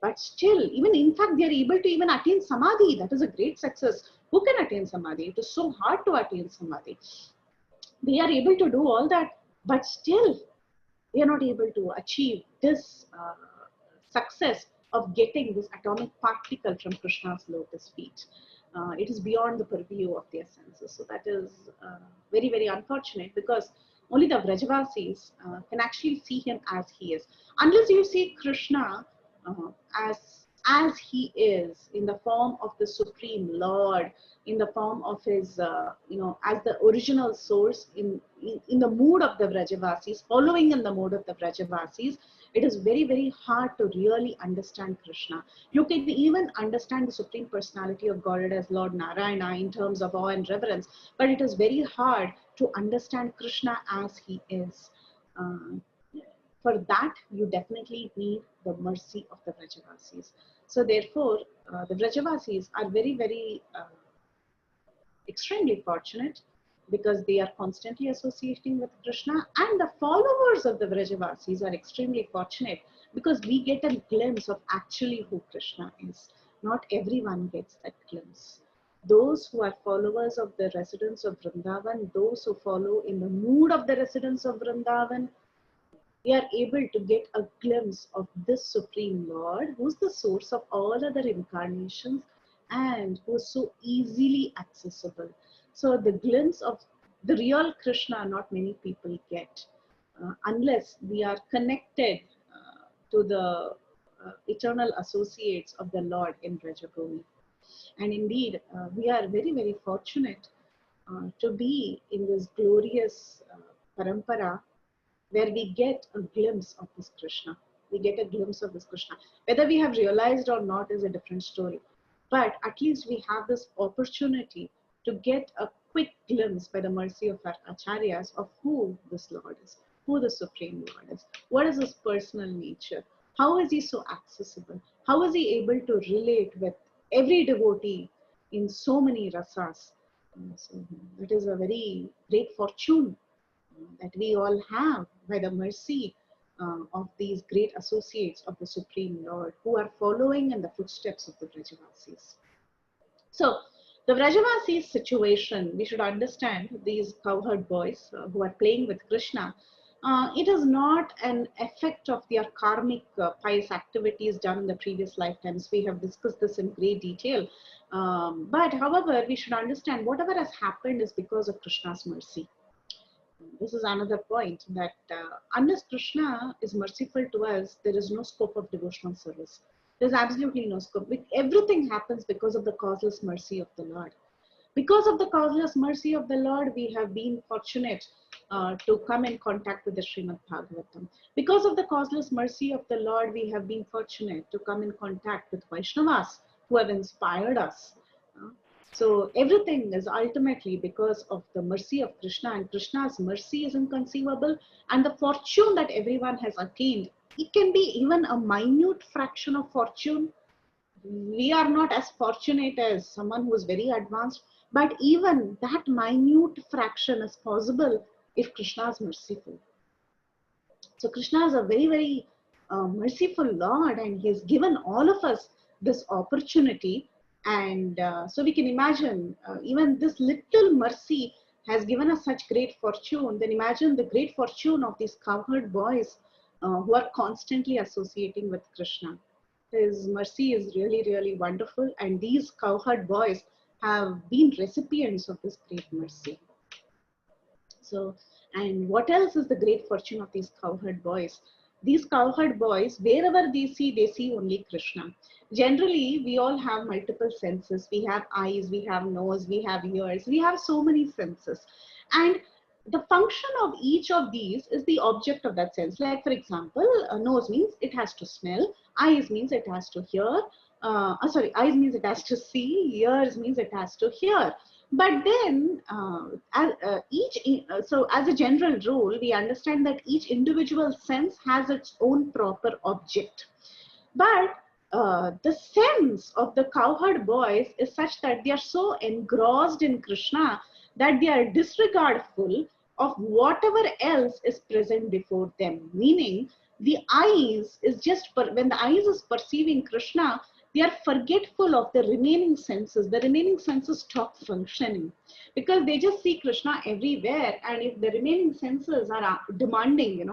But still, even in fact, they are able to even attain samadhi. That is a great success. Who can attain samadhi? It is so hard to attain samadhi. They are able to do all that, but still they are not able to achieve this success of getting this atomic particle from Krishna's lotus feet. It is beyond the purview of their senses. So that is very, very unfortunate, because only the Vrajavasis can actually see him as he is. Unless you see Krishna uh, as he is, in the form of the Supreme Lord, in the form of his, as the original source, in the mood of the Vrajavasis, following in the mood of the Vrajavasis, it is very, very hard to really understand Krishna. You can even understand the Supreme Personality of Godhead as Lord Narayana in terms of awe and reverence, but it is very hard to understand Krishna as he is. For that, you definitely need the mercy of the Vrajavasis. So therefore, the Vrajavasis are very, very extremely fortunate, because they are constantly associating with Krishna, and the followers of the Vrajavasis are extremely fortunate, because we get a glimpse of actually who Krishna is. Not everyone gets that glimpse. Those who are followers of the residents of Vrindavan, those who follow in the mood of the residents of Vrindavan, they are able to get a glimpse of this Supreme Lord, who's the source of all other incarnations and who is so easily accessible. So the glimpse of the real Krishna, not many people get, unless we are connected to the eternal associates of the Lord in Rajagoni. And indeed, we are very, very fortunate to be in this glorious parampara, where we get a glimpse of this Krishna. We get a glimpse of this Krishna. Whether we have realized or not is a different story. But at least we have this opportunity to get a quick glimpse, by the mercy of our acharyas, of who this Lord is, who the Supreme Lord is, what is his personal nature, how is he so accessible, how is he able to relate with every devotee in so many rasas. So it is a very great fortune that we all have, by the mercy of these great associates of the Supreme Lord, who are following in the footsteps of the Vrajavasis. So the Vrajavasis situation, we should understand these cowherd boys who are playing with Krishna. It is not an effect of their karmic pious activities done in the previous lifetimes. We have discussed this in great detail. But however, we should understand whatever has happened is because of Krishna's mercy. This is another point, that unless Krishna is merciful to us, there is no scope of devotional service. There's absolutely no scope. Everything happens because of the causeless mercy of the Lord. Because of the causeless mercy of the Lord, we have been fortunate to come in contact with the Srimad Bhagavatam. Because of the causeless mercy of the Lord, we have been fortunate to come in contact with Vaishnavas who have inspired us. So everything is ultimately because of the mercy of Krishna, and Krishna's mercy is inconceivable, and the fortune that everyone has attained, it can be even a minute fraction of fortune. We are not as fortunate as someone who is very advanced, but even that minute fraction is possible if Krishna is merciful. So Krishna is a very, very merciful Lord, and he has given all of us this opportunity. And so we can imagine, even this little mercy has given us such great fortune. Then imagine the great fortune of these cowherd boys who are constantly associating with Krishna. His mercy is really, really wonderful. And these cowherd boys have been recipients of this great mercy. So, and what else is the great fortune of these cowherd boys? These cowherd boys, wherever they see only Krishna. Generally, we all have multiple senses. We have eyes, we have nose, we have ears, we have so many senses. And the function of each of these is the object of that sense. Like, for example, nose means it has to smell, eyes means it has to hear, eyes means it has to see, ears means it has to hear. But then, so as a general rule, we understand that each individual sense has its own proper object. But the sense of the cowherd boys is such that they are so engrossed in Krishna that they are disregardful of whatever else is present before them. Meaning, the eyes is just, when the eyes is perceiving Krishna, they are forgetful of the remaining senses. The remaining senses stop functioning because they just see Krishna everywhere. And if the remaining senses are demanding,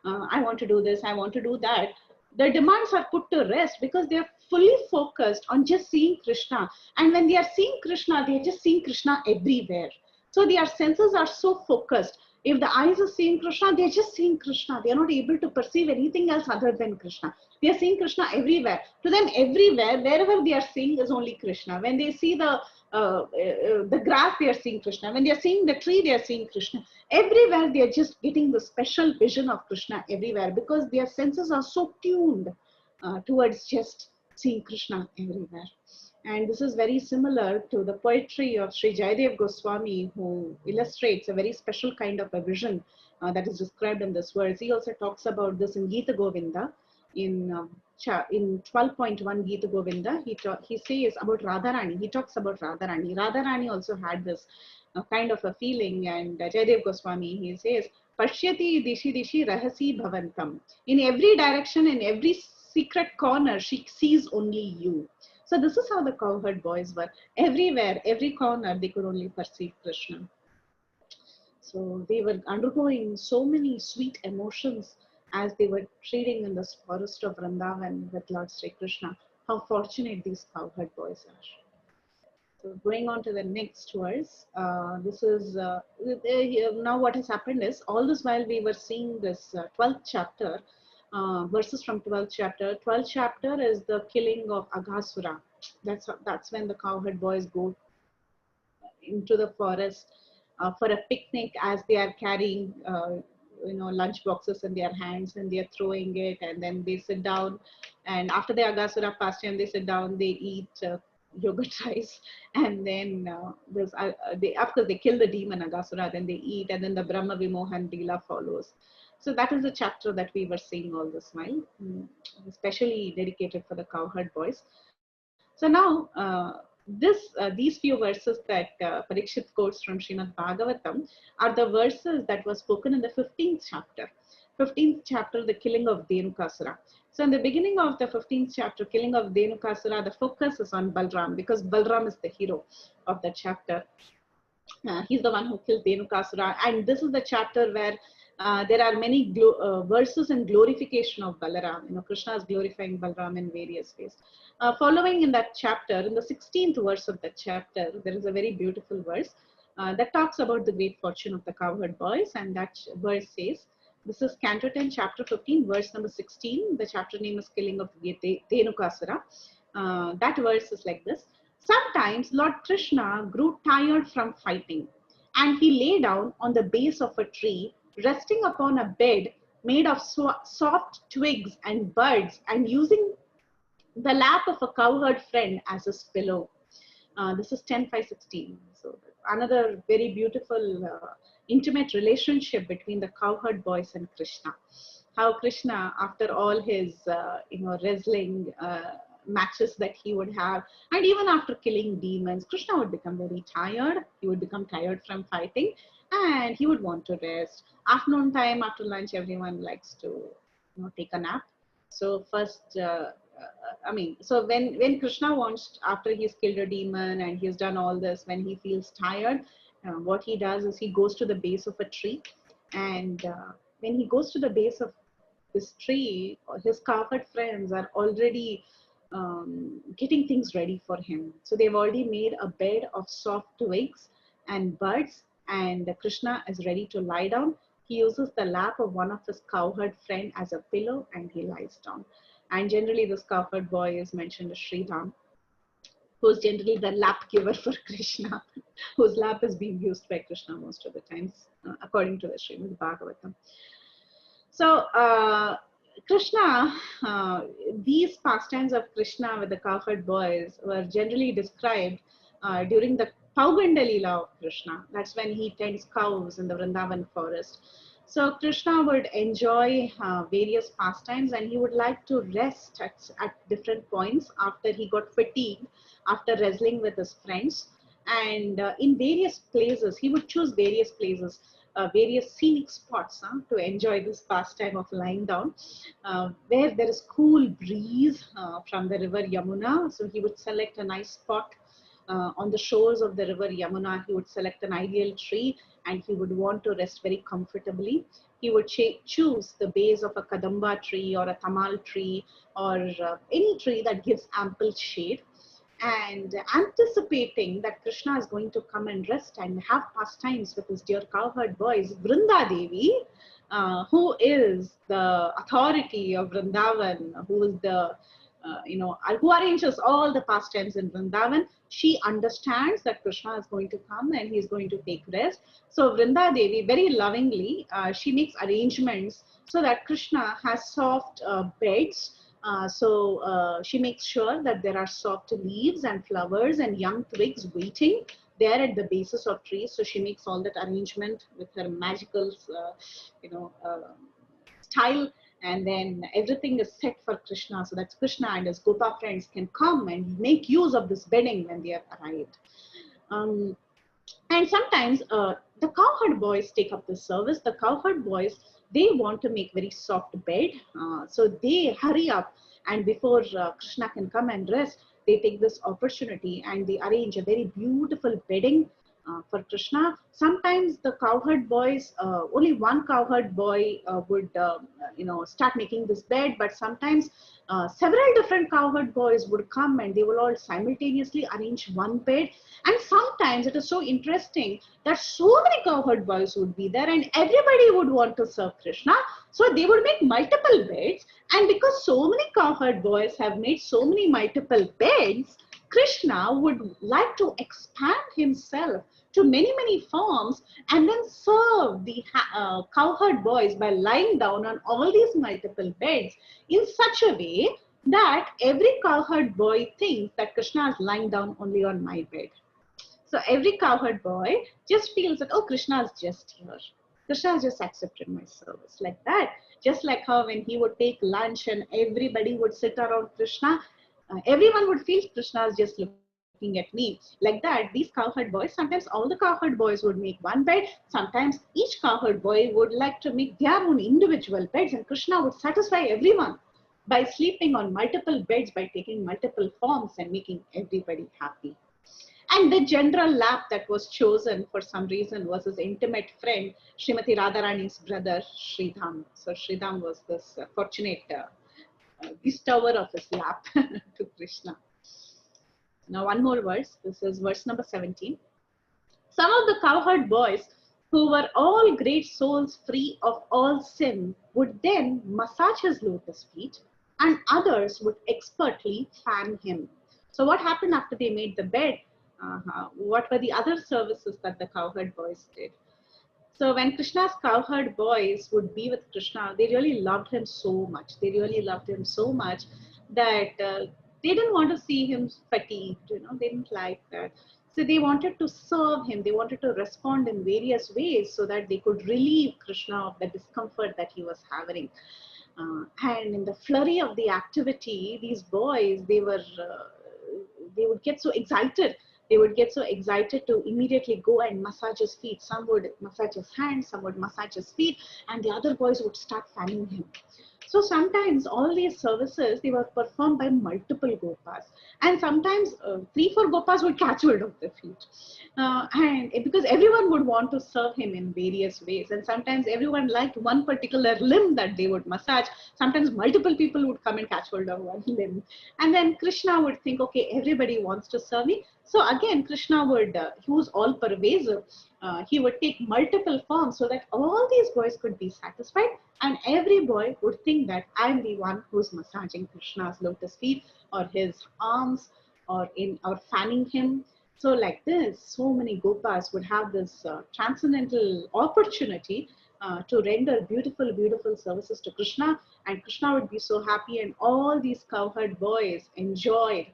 I want to do this, I want to do that, the demands are put to rest because they are fully focused on just seeing Krishna. And when they are seeing Krishna, they are just seeing Krishna everywhere. So their senses are so focused. If the eyes are seeing Krishna, they are just seeing Krishna. They are not able to perceive anything else other than Krishna. They are seeing Krishna everywhere. To them, everywhere, wherever they are seeing is only Krishna. When they see the grass, they are seeing Krishna. When they are seeing the tree, they are seeing Krishna. Everywhere, they are just getting the special vision of Krishna everywhere because their senses are so tuned towards just seeing Krishna everywhere. And this is very similar to the poetry of Sri Jayadev Goswami, who illustrates a very special kind of a vision that is described in this verse. He also talks about this in Gita Govinda. In 12.1 Gita Govinda, he says about Radharani. He talks about Radharani. Radharani also had this kind of a feeling, and Jayadev Goswami, he says, Pashyati dishi dishi rahasi bhavantam. In every direction, in every secret corner, she sees only you. So this is how the cowherd boys were. Everywhere, every corner, they could only perceive Krishna. So they were undergoing so many sweet emotions as they were trading in this forest of Vrindavan with Lord Sri Krishna. How fortunate these cowherd boys are. So going on to the next verse, this is, now what has happened is, all this while we were seeing this 12th chapter, verses from 12th chapter. 12th chapter is the killing of Aghasura. That's when the cowherd boys go into the forest for a picnic as they are carrying lunch boxes in their hands, and they are throwing it, and then they sit down, and after the Aghasura pastime, they sit down, they eat yogurt rice, and then after they kill the demon Aghasura, then they eat, and then the Brahma Vimohan Leela follows. So that is the chapter that we were seeing all this while, especially dedicated for the cowherd boys. So now, these few verses that Parikshit quotes from Srimad Bhagavatam are the verses that were spoken in the 15th chapter. 15th chapter, the killing of Dhenukasura. So in the beginning of the 15th chapter, killing of Dhenukasura, the focus is on Balram because Balram is the hero of the chapter. He's the one who killed Dhenukasura, and this is the chapter where there are many verses in glorification of Balaram. Krishna is glorifying Balaram in various ways. Following in that chapter, in the 16th verse of that chapter, there is a very beautiful verse that talks about the great fortune of the cowherd boys, and that verse says, this is Canto 10, chapter 15, verse number 16. The chapter name is Killing of Dhenukasura. That verse is like this. Sometimes Lord Krishna grew tired from fighting, and he lay down on the base of a tree, resting upon a bed made of soft twigs and buds, and using the lap of a cowherd friend as his pillow. This is 10.5.16. So another very beautiful, intimate relationship between the cowherd boys and Krishna. How Krishna, after all his, wrestling matches that he would have, and even after killing demons, Krishna would become very tired. He would become tired from fighting, and he would want to rest. Afternoon time, after lunch, everyone likes to take a nap. So first, so when Krishna wants, after he's killed a demon and he's done all this, when he feels tired, what he does is he goes to the base of a tree, and when he goes to the base of this tree, his cowherd friends are already getting things ready for him. So they've already made a bed of soft twigs and buds, and Krishna is ready to lie down. He uses the lap of one of his cowherd friend as a pillow, and he lies down. And generally this cowherd boy is mentioned as Sri Ram, who's generally the lap giver for Krishna, whose lap is being used by Krishna most of the times, according to the Srimad Bhagavatam. So Krishna, these pastimes of Krishna with the cowherd boys were generally described during the Pauganda Leela of Krishna. That's when he tends cows in the Vrindavan forest. So Krishna would enjoy various pastimes, and he would like to rest at different points after he got fatigued, after wrestling with his friends. And in various places, he would choose various places. various scenic spots to enjoy this pastime of lying down, where there is cool breeze from the river Yamuna. So he would select a nice spot on the shores of the river Yamuna. He would select an ideal tree and he would want to rest very comfortably. He would choose the base of a kadamba tree or a tamal tree or any tree that gives ample shade, and anticipating that Krishna is going to come and rest and have pastimes with his dear cowherd boys, Vrinda Devi, who is the authority of Vrindavan, who is the who arranges all the pastimes in Vrindavan. She understands that Krishna is going to come and he is going to take rest. So Vrinda Devi, very lovingly, she makes arrangements so that Krishna has soft beds. She makes sure that there are soft leaves and flowers and young twigs waiting there at the bases of trees. So she makes all that arrangement with her magical, style, and then everything is set for Krishna, so that Krishna and his Gopa friends can come and make use of this bedding when they have arrived. And sometimes the cowherd boys take up this service. The cowherd boys, they want to make very soft bed, so they hurry up, and before Krishna can come and rest, they take this opportunity and they arrange a very beautiful bedding for Krishna. Sometimes the cowherd boys, only one cowherd boy would start making this bed, but sometimes several different cowherd boys would come and they will all simultaneously arrange one bed. And sometimes it is so interesting that so many cowherd boys would be there and everybody would want to serve Krishna. So they would make multiple beds, and because so many cowherd boys have made so many multiple beds, Krishna would like to expand himself to many forms and then serve the cowherd boys by lying down on all these multiple beds in such a way that every cowherd boy thinks that Krishna is lying down only on my bed. So every cowherd boy just feels that, oh, Krishna is just here. Krishna has just accepted my service, like that. Just like how when he would take lunch and everybody would sit around Krishna, everyone would feel Krishna is just looking at me. Like that, these cowherd boys, sometimes all the cowherd boys would make one bed. Sometimes each cowherd boy would like to make their own individual beds, and Krishna would satisfy everyone by sleeping on multiple beds, by taking multiple forms and making everybody happy. And the general lap that was chosen for some reason was his intimate friend, Srimati Radharani's brother, Sridham. So Sridham was this fortunate bestower of his lap to Krishna. Now one more verse. This is verse number 17. Some of the cowherd boys, who were all great souls free of all sin, would then massage his lotus feet, and others would expertly fan him. So what happened after they made the bed? What were the other services that the cowherd boys did? So when Krishna's cowherd boys would be with Krishna, they really loved him so much. They really loved him so much that they didn't want to see him fatigued. They didn't like that. So they wanted to serve him. They wanted to respond in various ways so that they could relieve Krishna of the discomfort that he was having. And in the flurry of the activity, these boys, they would get so excited. They would get so excited to immediately go and massage his feet. Some would massage his hands, some would massage his feet, and the other boys would start fanning him. So sometimes all these services, they were performed by multiple gopas. And sometimes 3-4 gopas would catch hold of the feet. And because everyone would want to serve him in various ways. And sometimes everyone liked one particular limb that they would massage. Sometimes multiple people would come and catch hold of one limb. And then Krishna would think, okay, everybody wants to serve me. So again, Krishna would use all pervasive. He would take multiple forms so that all these boys could be satisfied, and every boy would think that I'm the one who's massaging Krishna's lotus feet or his arms or fanning him. So like this, so many gopas would have this transcendental opportunity to render beautiful services to Krishna, and Krishna would be so happy, and all these cowherd boys enjoyed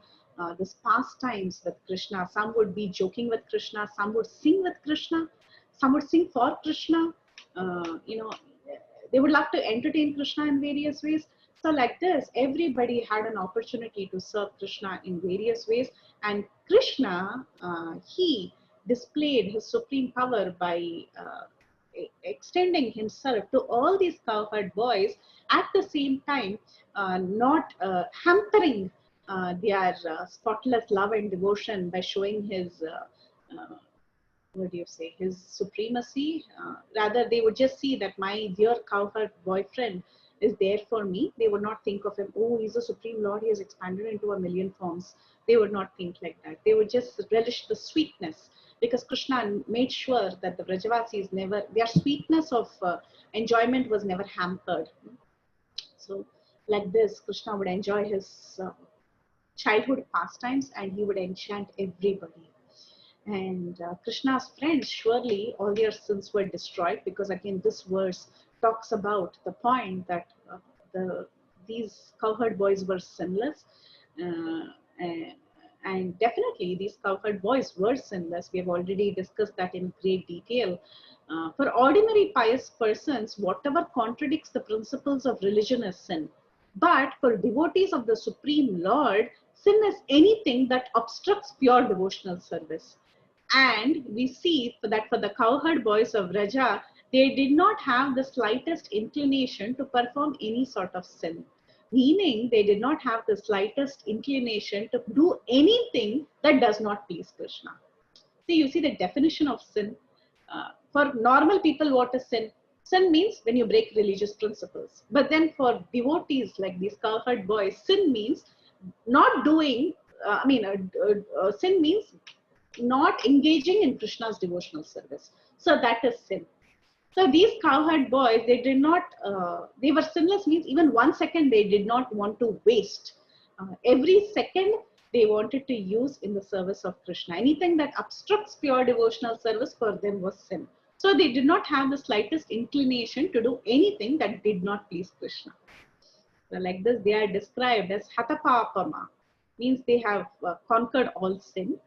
this pastimes with Krishna. Some would be joking with Krishna, some would sing with Krishna, some would sing for Krishna. They would love to entertain Krishna in various ways. So like this, everybody had an opportunity to serve Krishna in various ways, and Krishna, he displayed his supreme power by extending himself to all these cowherd boys, at the same time not hampering their spotless love and devotion by showing his what do you say, his supremacy. Rather, they would just see that my dear cowherd boyfriend is there for me. They would not think of him, oh, he's a supreme lord, he has expanded into a million forms. They would not think like that. They would just relish the sweetness, because Krishna made sure that the Vrajavasis never, their sweetness of enjoyment was never hampered. So, like this, Krishna would enjoy his childhood pastimes and he would enchant everybody. And Krishna's friends, surely all their sins were destroyed, because again this verse talks about the point that these cowherd boys were sinless, and, and definitely these cowherd boys were sinless. We have already discussed that in great detail. For ordinary pious persons, whatever contradicts the principles of religion is sin. But for devotees of the Supreme Lord, sin is anything that obstructs pure devotional service. And we see that for the cowherd boys of Raja, they did not have the slightest inclination to perform any sort of sin. Meaning, they did not have the slightest inclination to do anything that does not please Krishna. See, you see the definition of sin. For normal people, what is sin? Sin means when you break religious principles. But then for devotees like these cowherd boys, sin means not doing, sin means not engaging in Krishna's devotional service. So that is sin. So these cowherd boys, they did not, they were sinless means even 1 second they did not want to waste. Every second they wanted to use in the service of Krishna. Anything that obstructs pure devotional service for them was sin. So they did not have the slightest inclination to do anything that did not please Krishna. So like this, they are described as Hatapapama, means they have conquered all sin.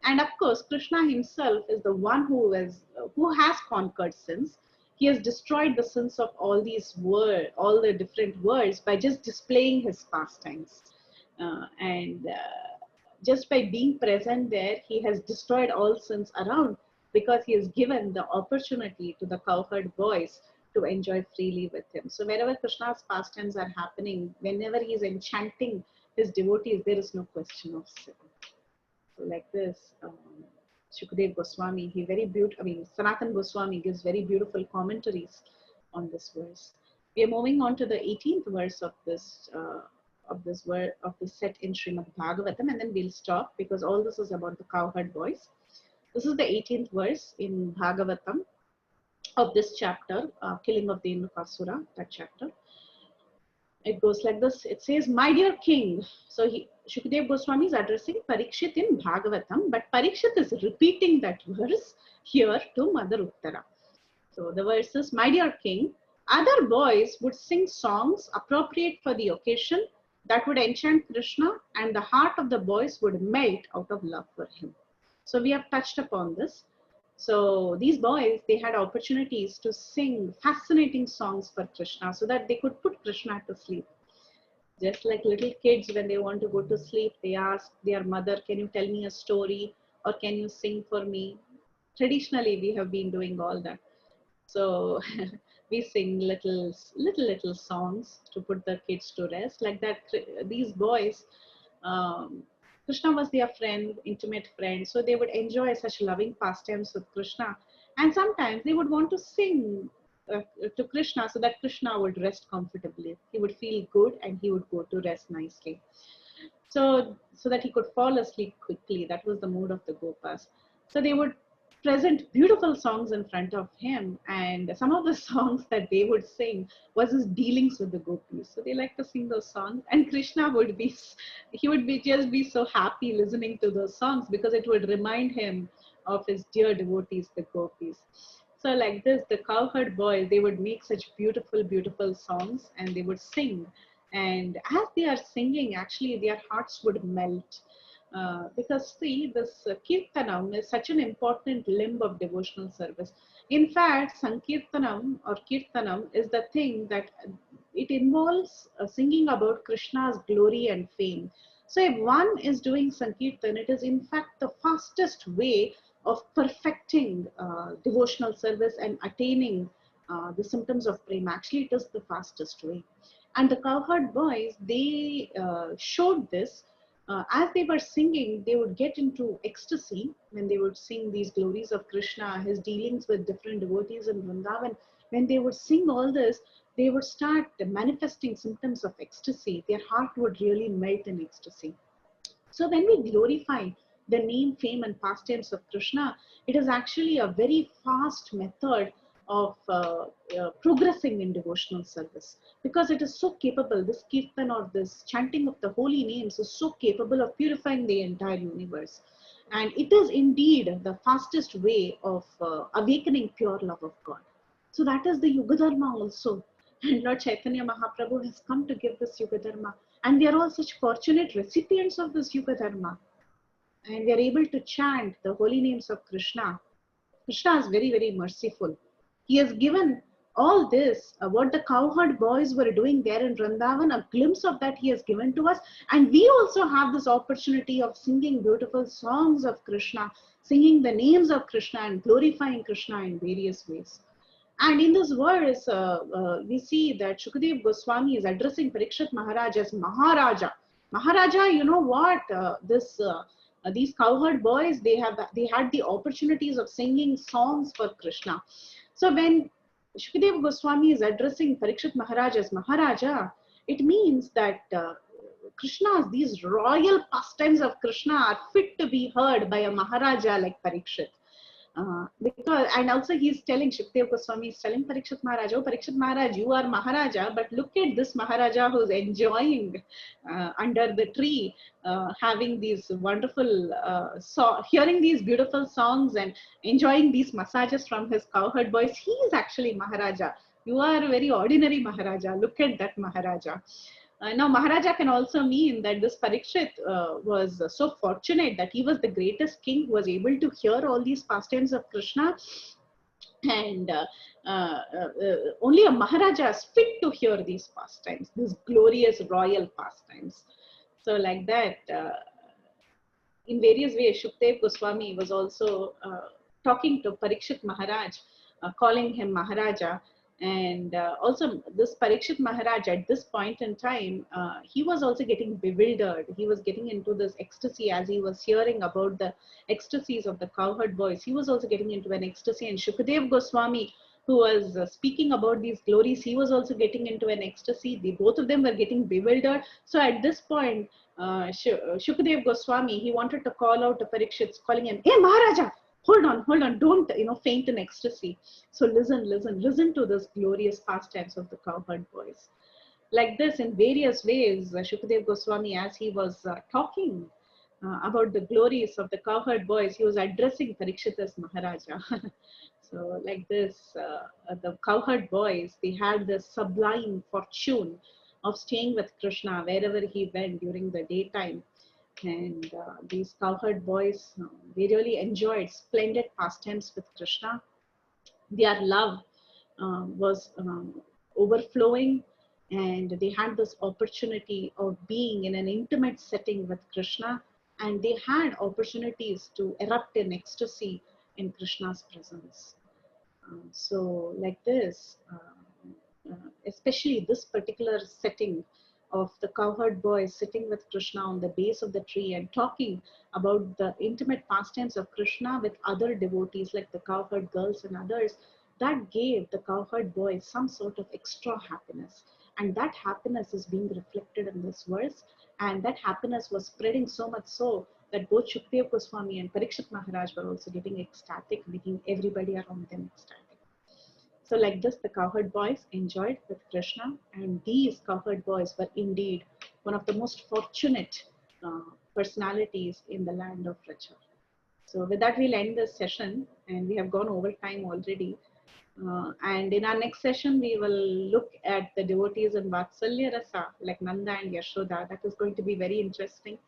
And of course, Krishna himself is the one who has conquered sins. He has destroyed the sins of all these all the different worlds by just displaying his pastimes. And just by being present there, he has destroyed all sins around, because he has given the opportunity to the cowherd boys to enjoy freely with him. So wherever Krishna's pastimes are happening, whenever he is enchanting his devotees, there is no question of sin. So like this, Shukadev Goswami, Sanatan Goswami gives very beautiful commentaries on this verse. We are moving on to the 18th verse of this set in Srimad Bhagavatam, and then we'll stop, because all this is about the cowherd boys. This is the 18th verse in Bhagavatam of this chapter, Killing of the Indukasura, that chapter. It goes like this. It says, my dear king. So Shukadev Goswami is addressing Parikshit in Bhagavatam, but Parikshit is repeating that verse here to Mother Uttara. So the verse is, my dear king, other boys would sing songs appropriate for the occasion that would enchant Krishna, and the heart of the boys would melt out of love for him. So we have touched upon this. So these boys, they had opportunities to sing fascinating songs for Krishna so that they could put Krishna to sleep. Just like little kids, when they want to go to sleep, they ask their mother, can you tell me a story, or can you sing for me? Traditionally, we have been doing all that. So we sing little songs to put the kids to rest. Like that, these boys, Krishna was their friend, intimate friend. So they would enjoy such loving pastimes with Krishna. And sometimes they would want to sing to Krishna so that Krishna would rest comfortably. He would feel good and he would go to rest nicely. So that he could fall asleep quickly. That was the mood of the Gopas. So they would present beautiful songs in front of him, and some of the songs that they would sing was his dealings with the gopis. So they like to sing those songs, and Krishna would be so happy listening to those songs, because it would remind him of his dear devotees, the gopis. So like this, the cowherd boys, they would make such beautiful songs, and they would sing, and as they are singing, actually their hearts would melt. Because see, this Kirtanam is such an important limb of devotional service. In fact, Sankirtanam or Kirtanam is the thing that it involves singing about Krishna's glory and fame. So if one is doing Sankirtan, it is in fact the fastest way of perfecting devotional service and attaining the symptoms of prema. Actually, it is the fastest way. And the cowherd boys, they showed this. As they were singing, they would get into ecstasy when they would sing these glories of Krishna, his dealings with different devotees in Vrindavan. When they would sing all this, they would start manifesting symptoms of ecstasy. Their heart would really melt in ecstasy. So when we glorify the name, fame, and pastimes of Krishna, it is actually a very fast method of progressing in devotional service, because it is so capable. This kirtan or this chanting of the holy names is so capable of purifying the entire universe. And it is indeed the fastest way of awakening pure love of God. So that is the Yuga Dharma also. And Lord Chaitanya Mahaprabhu has come to give this Yuga Dharma. And we are all such fortunate recipients of this Yuga Dharma. And we are able to chant the holy names of Krishna. Krishna is very, very merciful. He has given all this, what the cowherd boys were doing there in Vrindavan, a glimpse of that he has given to us. And we also have this opportunity of singing beautiful songs of Krishna, singing the names of Krishna and glorifying Krishna in various ways. And in this verse, we see that Shukadev Goswami is addressing Parikshit Maharaj as Maharaja. Maharaja, you know what? These cowherd boys, they had the opportunities of singing songs for Krishna. So when Shukadev Goswami is addressing Parikshit Maharaj as Maharaja, it means that these royal pastimes of Krishna are fit to be heard by a Maharaja like Parikshit. Because, and also he's telling, Shukdev Goswami is telling Parikshit Maharaj, oh Parikshit Maharaj, you are Maharaja, but look at this Maharaja who's enjoying under the tree, having these wonderful, hearing these beautiful songs and enjoying these massages from his cowherd boys. He is actually Maharaja. You are a very ordinary Maharaja. Look at that Maharaja. Now, Maharaja can also mean that this Parikshit was so fortunate that he was the greatest king who was able to hear all these pastimes of Krishna. And only a Maharaja is fit to hear these pastimes, these glorious royal pastimes. So like that, in various ways, Shukdev Goswami was also talking to Parikshit Maharaj, calling him Maharaja. And also this Parikshit Maharaj at this point in time, he was also getting bewildered. He was getting into this ecstasy as he was hearing about the ecstasies of the cowherd boys. He was also getting into an ecstasy. And Shukadev Goswami, who was speaking about these glories, he was also getting into an ecstasy. Both of them were getting bewildered. So at this point, Shukadev Goswami, he wanted to call out to Parikshit, calling him, "Hey Maharaja, hold on, don't faint in ecstasy." So listen to this glorious pastimes of the cowherd boys. Like this, in various ways, Shukadev Goswami, as he was talking about the glories of the cowherd boys, he was addressing Parikshit as Maharaja. So like this, the cowherd boys, they had the sublime fortune of staying with Krishna wherever he went during the daytime. And these cowherd boys, they really enjoyed splendid pastimes with Krishna. Their love was overflowing, and they had this opportunity of being in an intimate setting with Krishna, and they had opportunities to erupt in ecstasy in Krishna's presence. So like this, especially this particular setting of the cowherd boys sitting with Krishna on the base of the tree and talking about the intimate pastimes of Krishna with other devotees like the cowherd girls and others, that gave the cowherd boys some sort of extra happiness. And that happiness is being reflected in this verse. And that happiness was spreading so much so that both Shukdev Goswami and Parikshit Maharaj were also getting ecstatic, making everybody around them ecstatic. So like this, the cowherd boys enjoyed with Krishna, and these cowherd boys were indeed one of the most fortunate personalities in the land of Vraja. So with that, we'll end this session, and we have gone over time already. And in our next session, we will look at the devotees in Vatsalya Rasa, like Nanda and Yashoda. That is going to be very interesting.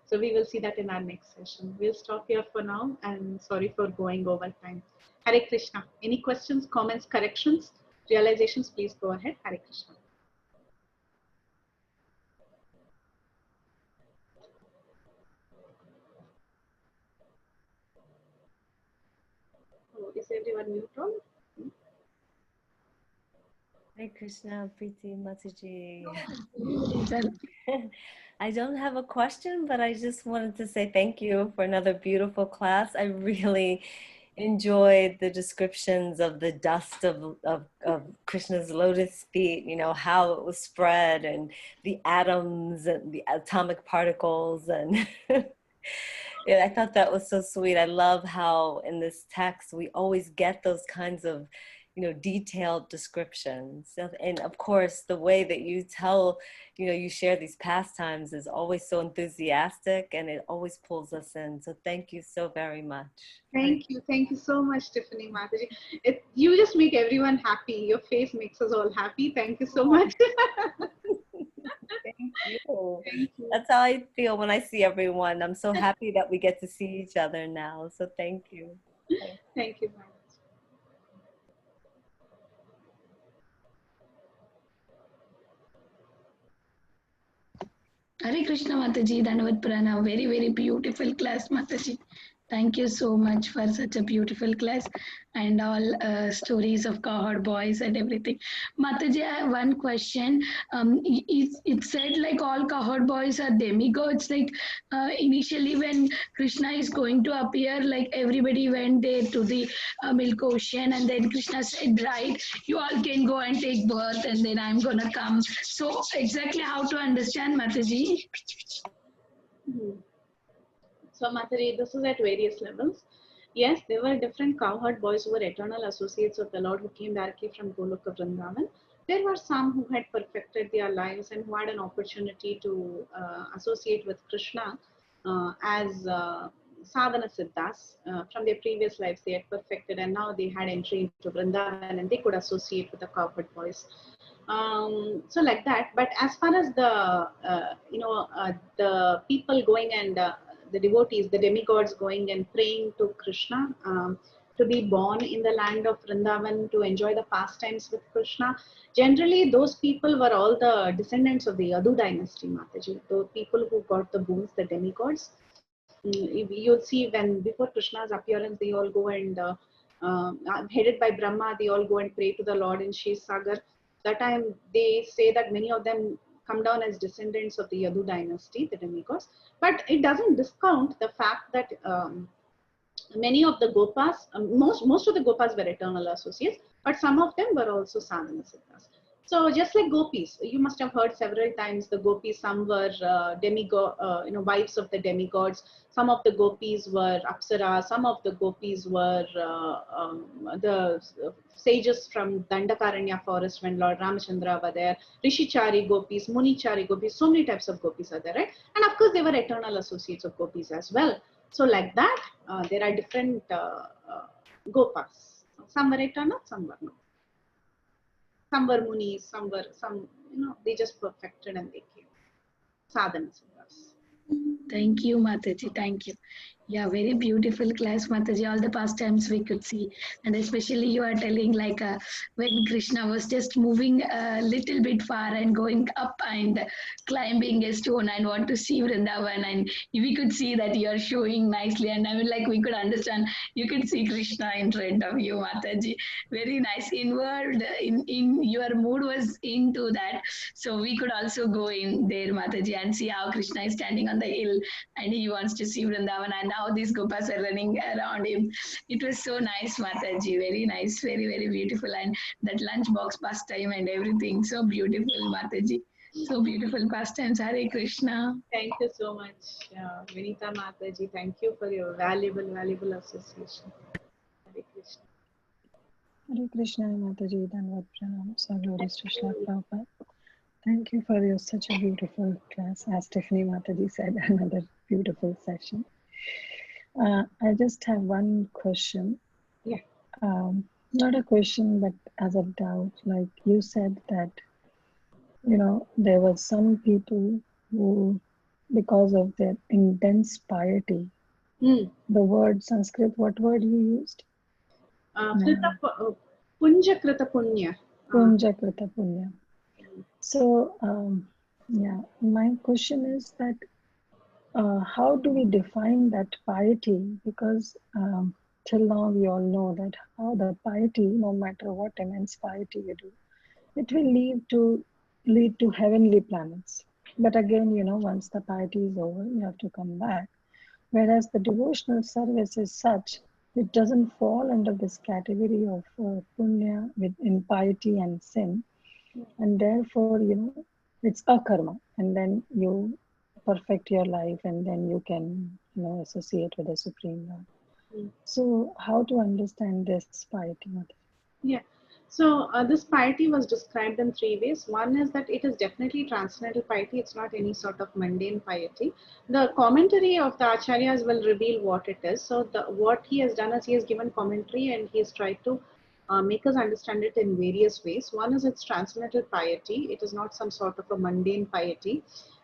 So we will see that in our next session. We'll stop here for now, and sorry for going over time. Hare Krishna. Any questions, comments, corrections, realizations, please go ahead. Hare Krishna. Is everyone neutral? Hare Krishna, Preethi, Mataji. Well, I don't have a question, but I just wanted to say thank you for another beautiful class. I really enjoyed the descriptions of the dust of Krishna's lotus feet, you know, how it was spread and the atoms and the atomic particles. And yeah, I thought that was so sweet. I love how in this text we always get those kinds of, you know, detailed descriptions. And of course, the way that you tell, you know, you share these pastimes is always so enthusiastic and it always pulls us in. So thank you so very much. Thank you so much, Tiffany Mataji. You just make everyone happy. Your face makes us all happy. Thank you so much. Thank you. Thank you. That's how I feel when I see everyone. I'm so happy that we get to see each other now. So thank you. Thank you, Mataji. Hare Krishna Mataji, Dandavat Pranam. Very, very beautiful class, Mataji. Thank you so much for such a beautiful class and all stories of cowherd boys and everything. Mataji, I have one question. It said like all cowherd boys are demigods. Like initially when Krishna is going to appear, like everybody went there to the milk ocean and then Krishna said, right, you all can go and take birth and then I'm gonna come. So exactly how to understand Mataji? So, Mataji, this is at various levels. Yes, there were different cowherd boys who were eternal associates of the Lord who came directly from Goloka Vrindavan. There were some who had perfected their lives and who had an opportunity to associate with Krishna as sadhana siddhas. From their previous lives, they had perfected and now they had entry into Vrindavan and they could associate with the cowherd boys. So like that. But as far as the the people going and the devotees, the demigods going and praying to Krishna to be born in the land of Vrindavan to enjoy the pastimes with Krishna. Generally, those people were all the descendants of the Yadu dynasty, Mataji. The people who got the boons, the demigods. You'll see when before Krishna's appearance, they all go and headed by Brahma, they all go and pray to the Lord in Shiv Sagar. That time they say that many of them come down as descendants of the Yadu dynasty, the demigods. But it doesn't discount the fact that many of the Gopas, most of the Gopas were eternal associates, but some of them were also sadhana siddhas. So just like gopis, you must have heard several times the gopis. Some were wives of the demigods. Some of the gopis were apsara. Some of the gopis were the sages from Dandakaranya forest when Lord Ramachandra were there. Rishichari gopis, Munichari gopis. So many types of gopis are there, right? And of course, they were eternal associates of gopis as well. So like that, there are different gopas. Some were eternal, some were not. Some were munis, they just perfected and they came. Sadhana siddhas. Thank you, Mataji. Thank you. Yeah, very beautiful class, Mataji. All the pastimes we could see, and especially you are telling like when Krishna was just moving a little bit far and going up and climbing a stone and want to see Vrindavan, and we could see that you are showing nicely, and I mean like we could understand. You could see Krishna in front of you, Mataji. Very nice. Inward in your mood was into that, so we could also go in there, Mataji, and see how Krishna is standing on the hill and he wants to see Vrindavan and now these gopas are running around him. It was so nice, Mataji. Very nice, very, very beautiful. And that lunchbox pastime and everything, so beautiful, Mataji. So beautiful pastimes. Hare Krishna. Thank you so much, Vinita Mataji. Thank you for your valuable association. Hare Krishna. Hare Krishna, Mataji, Dandavat Pranam. So glories to Srila Prabhupada. Thank you for your such a beautiful class. As Tiffany Mataji said, another beautiful session. I just have one question. Yeah. Not a question, but as a doubt. Like you said that, you know, there were some people who, because of their intense piety, the word Sanskrit, what word you used? Punja Krita Punya. Punja Krita Punya. So, yeah, my question is that how do we define that piety? Because till now we all know that how the piety, no matter what immense piety you do, it will lead to heavenly planets. But again, once the piety is over, you have to come back. Whereas the devotional service is such, it doesn't fall under this category of punya with impiety and sin, and therefore, it's a karma, and then you perfect your life, and then you can, associate with the Supreme Lord. So, how to understand this piety, Mother? Yeah. So this piety was described in three ways. One is that it is definitely transcendental piety. It's not any sort of mundane piety. The commentary of the acharyas will reveal what it is. So what he has done is he has given commentary and he has tried to make us understand it in various ways. One is its transcendental piety. It is not some sort of a mundane piety.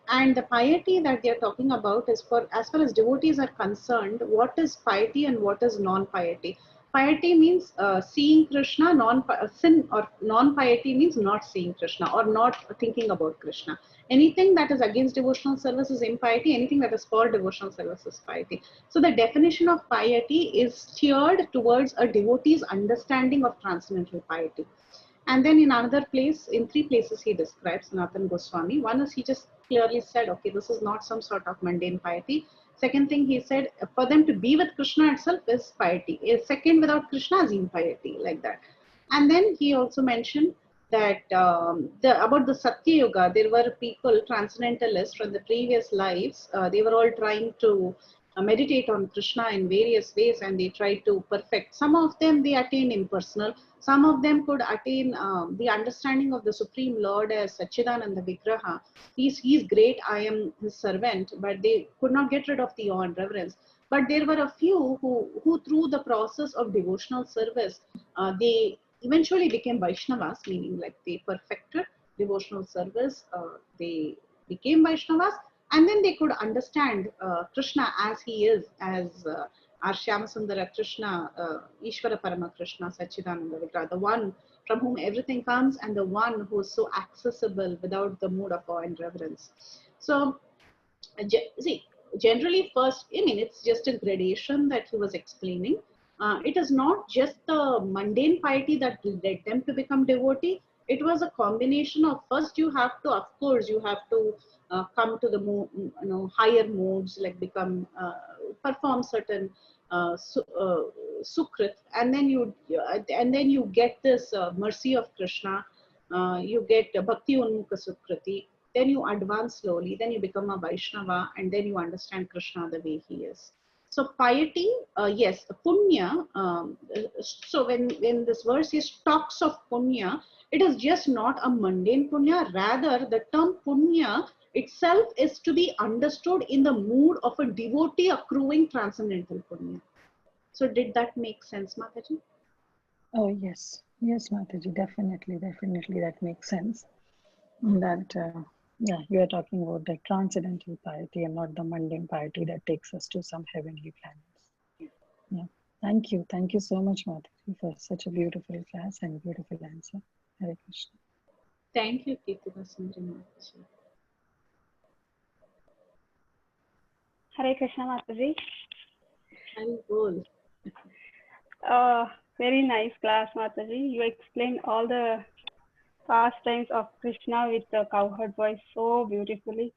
And the piety that they are talking about is for, as far as devotees are concerned, what is piety and what is non-piety. Piety means seeing Krishna, sin or non-piety means not seeing Krishna or not thinking about Krishna. Anything that is against devotional service is impiety, anything that is for devotional service is piety. So the definition of piety is steered towards a devotee's understanding of transcendental piety. And then in another place, in three places he describes Sanatana Goswami. One is he just clearly said, okay, this is not some sort of mundane piety. Second thing he said, for them to be with Krishna itself is piety. A second without Krishna is impiety, like that. And then he also mentioned that about the Satya Yuga, there were people, transcendentalists from the previous lives, they were all trying to meditate on Krishna in various ways and they tried to perfect. Some of them they attained impersonal, some of them could attain the understanding of the Supreme Lord as Satchidananda Vigraha. He's great, I am his servant, but they could not get rid of the awe and reverence. But there were a few who through the process of devotional service, they eventually became Vaishnavas, meaning like they perfected devotional service, they became Vaishnavas, and then they could understand Krishna as he is, as our Shyamasundara Krishna, Ishvara Parama Krishna, Satchidananda Vigraha, the one from whom everything comes and the one who is so accessible without the mood of awe and reverence. So, see, generally first, I mean, it's just a gradation that he was explaining. It is not just the mundane piety that led them to become devotee. It was a combination of, first you have to, of course, you have to come to the higher modes, like become, perform certain sukrit, and then you get this mercy of Krishna. You get bhakti unmukha sukriti. Then you advance slowly. Then you become a Vaishnava, and then you understand Krishna the way he is. So piety, yes, punya. So when this verse is talks of punya, it is just not a mundane punya. Rather, the term punya itself is to be understood in the mood of a devotee accruing transcendental punya. So did that make sense, Mataji? Oh, yes. Yes, Mataji, definitely that makes sense. That, yeah, you are talking about the transcendental piety and not the mundane piety that takes us to some heavenly planets. Yeah. Thank you. Thank you so much, Mataji, for such a beautiful class and beautiful answer. Hare Krishna. Thank you, Preethi Mataji. Hare Krishna, Mataji. Hare Bol. Very nice class, Mataji. You explained all the pastimes of Krishna with the cowherd voice so beautifully.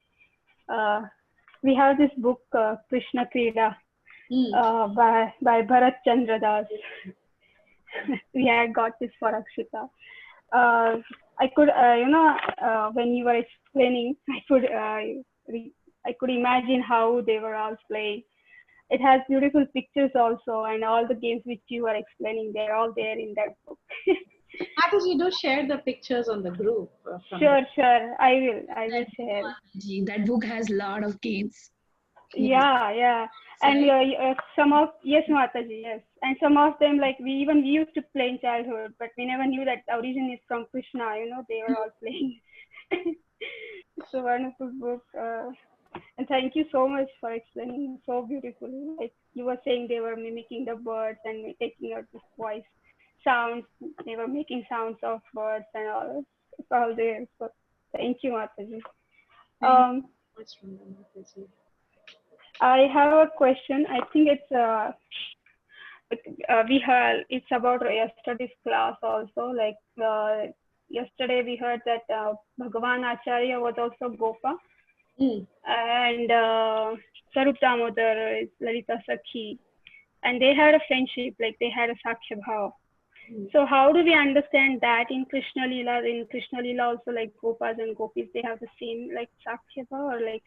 We have this book, Krishna Krida, by Bharat Chandra Das. We had got this for Akshita. I could, when you were explaining, I could imagine how they were all playing. It has beautiful pictures also, and all the games which you are explaining, they're all there in that book. Mataji, do share the pictures on the group. Sure. I will share. That book has a lot of games. Yeah. And some of, yes, Mataji, yes. And some of them, like we used to play in childhood, but we never knew that the origin is from Krishna, they were all playing. It's a wonderful book. And thank you so much for explaining so beautifully. Like you were saying, they were mimicking the birds and taking out this voice sounds. They were making sounds of birds and all. It's all there. So thank you, Mataji. Mataji. I have a question. I think it's we heard it's about yesterday's class also. Like yesterday we heard that Bhagavan Acharya was also Gopa, and Sarup Damodar is Lalita Sakhi, and they had a friendship, like they had a Saksha Bhav. So how do we understand that in Krishna Leela? In Krishna Leela also, like Gopas and Gopis, they have the same like Saksha Bhav, or like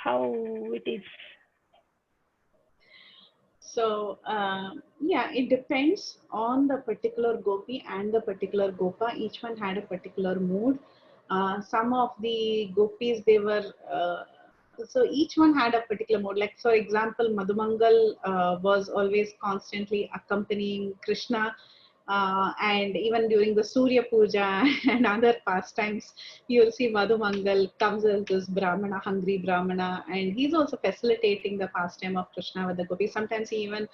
how it is? So yeah, it depends on the particular gopi and the particular gopa. Each one had a particular mood. Some of the gopis, they were so each one had a particular mood. Like for example, Madhumangal was always constantly accompanying Krishna. And even during the Surya Puja and other pastimes, you'll see Madhumangal comes as this Brahmana, hungry Brahmana, and he's also facilitating the pastime of Krishna with the gopis. Sometimes he even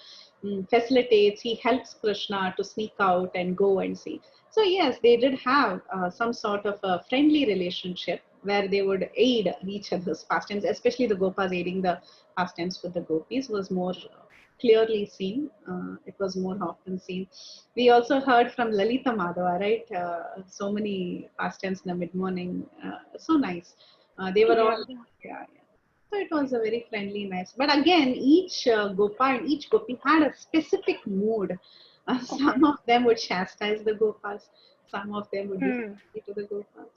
facilitates, he helps Krishna to sneak out and go and see. So yes, they did have some sort of a friendly relationship where they would aid each other's pastimes, especially the Gopas aiding the pastimes with the gopis was more clearly seen. It was more often seen. We also heard from Lalita Madhava, right? So many pastimes in the mid-morning. So nice. They were all, yeah. So it was a very friendly, nice. But again, each Gopa and each Gopi had a specific mood. Some of them would chastise the Gopas. Some of them would be friendly to the Gopas.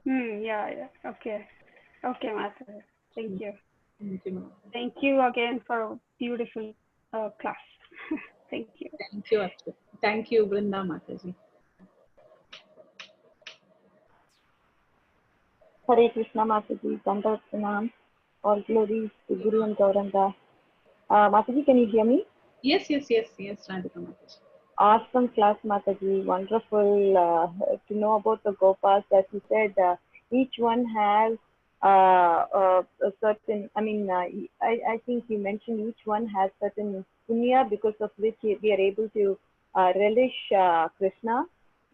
Yeah. Okay. Okay, Mata. Thank you. Thank you, ma'am. Thank you again for a beautiful class. Thank you. Thank you, Akshay. Thank you, Vrinda Mataji. Hare Krishna Mataji, Dandavat Pranam, all glories to Guru and Gauranga. Mataji, can you hear me? Yes, Radhika Mataji. Awesome class, Mataji. Wonderful to know about the Gopas. As you said, each one has a certain, I think you mentioned each one has certain punya because of which we are able to relish Krishna.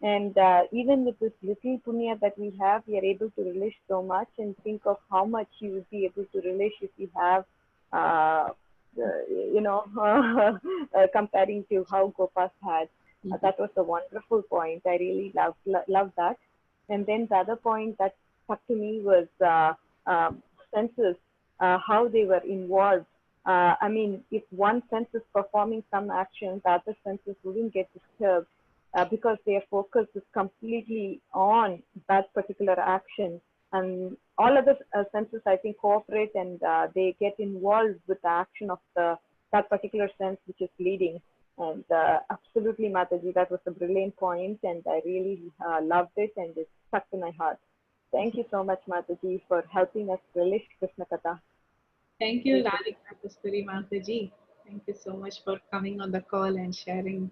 And even with this little punya that we have, we are able to relish so much, and think of how much you would be able to relish if you have, comparing to how Gopas had. That was a wonderful point. I really loved that. And then the other point that stuck to me was senses, how they were involved. If one sense is performing some action, the other senses wouldn't get disturbed. Because their focus is completely on that particular action, and all other senses, I think, cooperate and they get involved with the action of that particular sense which is leading. And absolutely, Mataji, that was a brilliant point, and I really loved it, and it stuck to my heart. Thank you so much, Mataji, for helping us relish Krishna Katha. Thank you, Radhika Kasturi Mataji. Thank you so much for coming on the call and sharing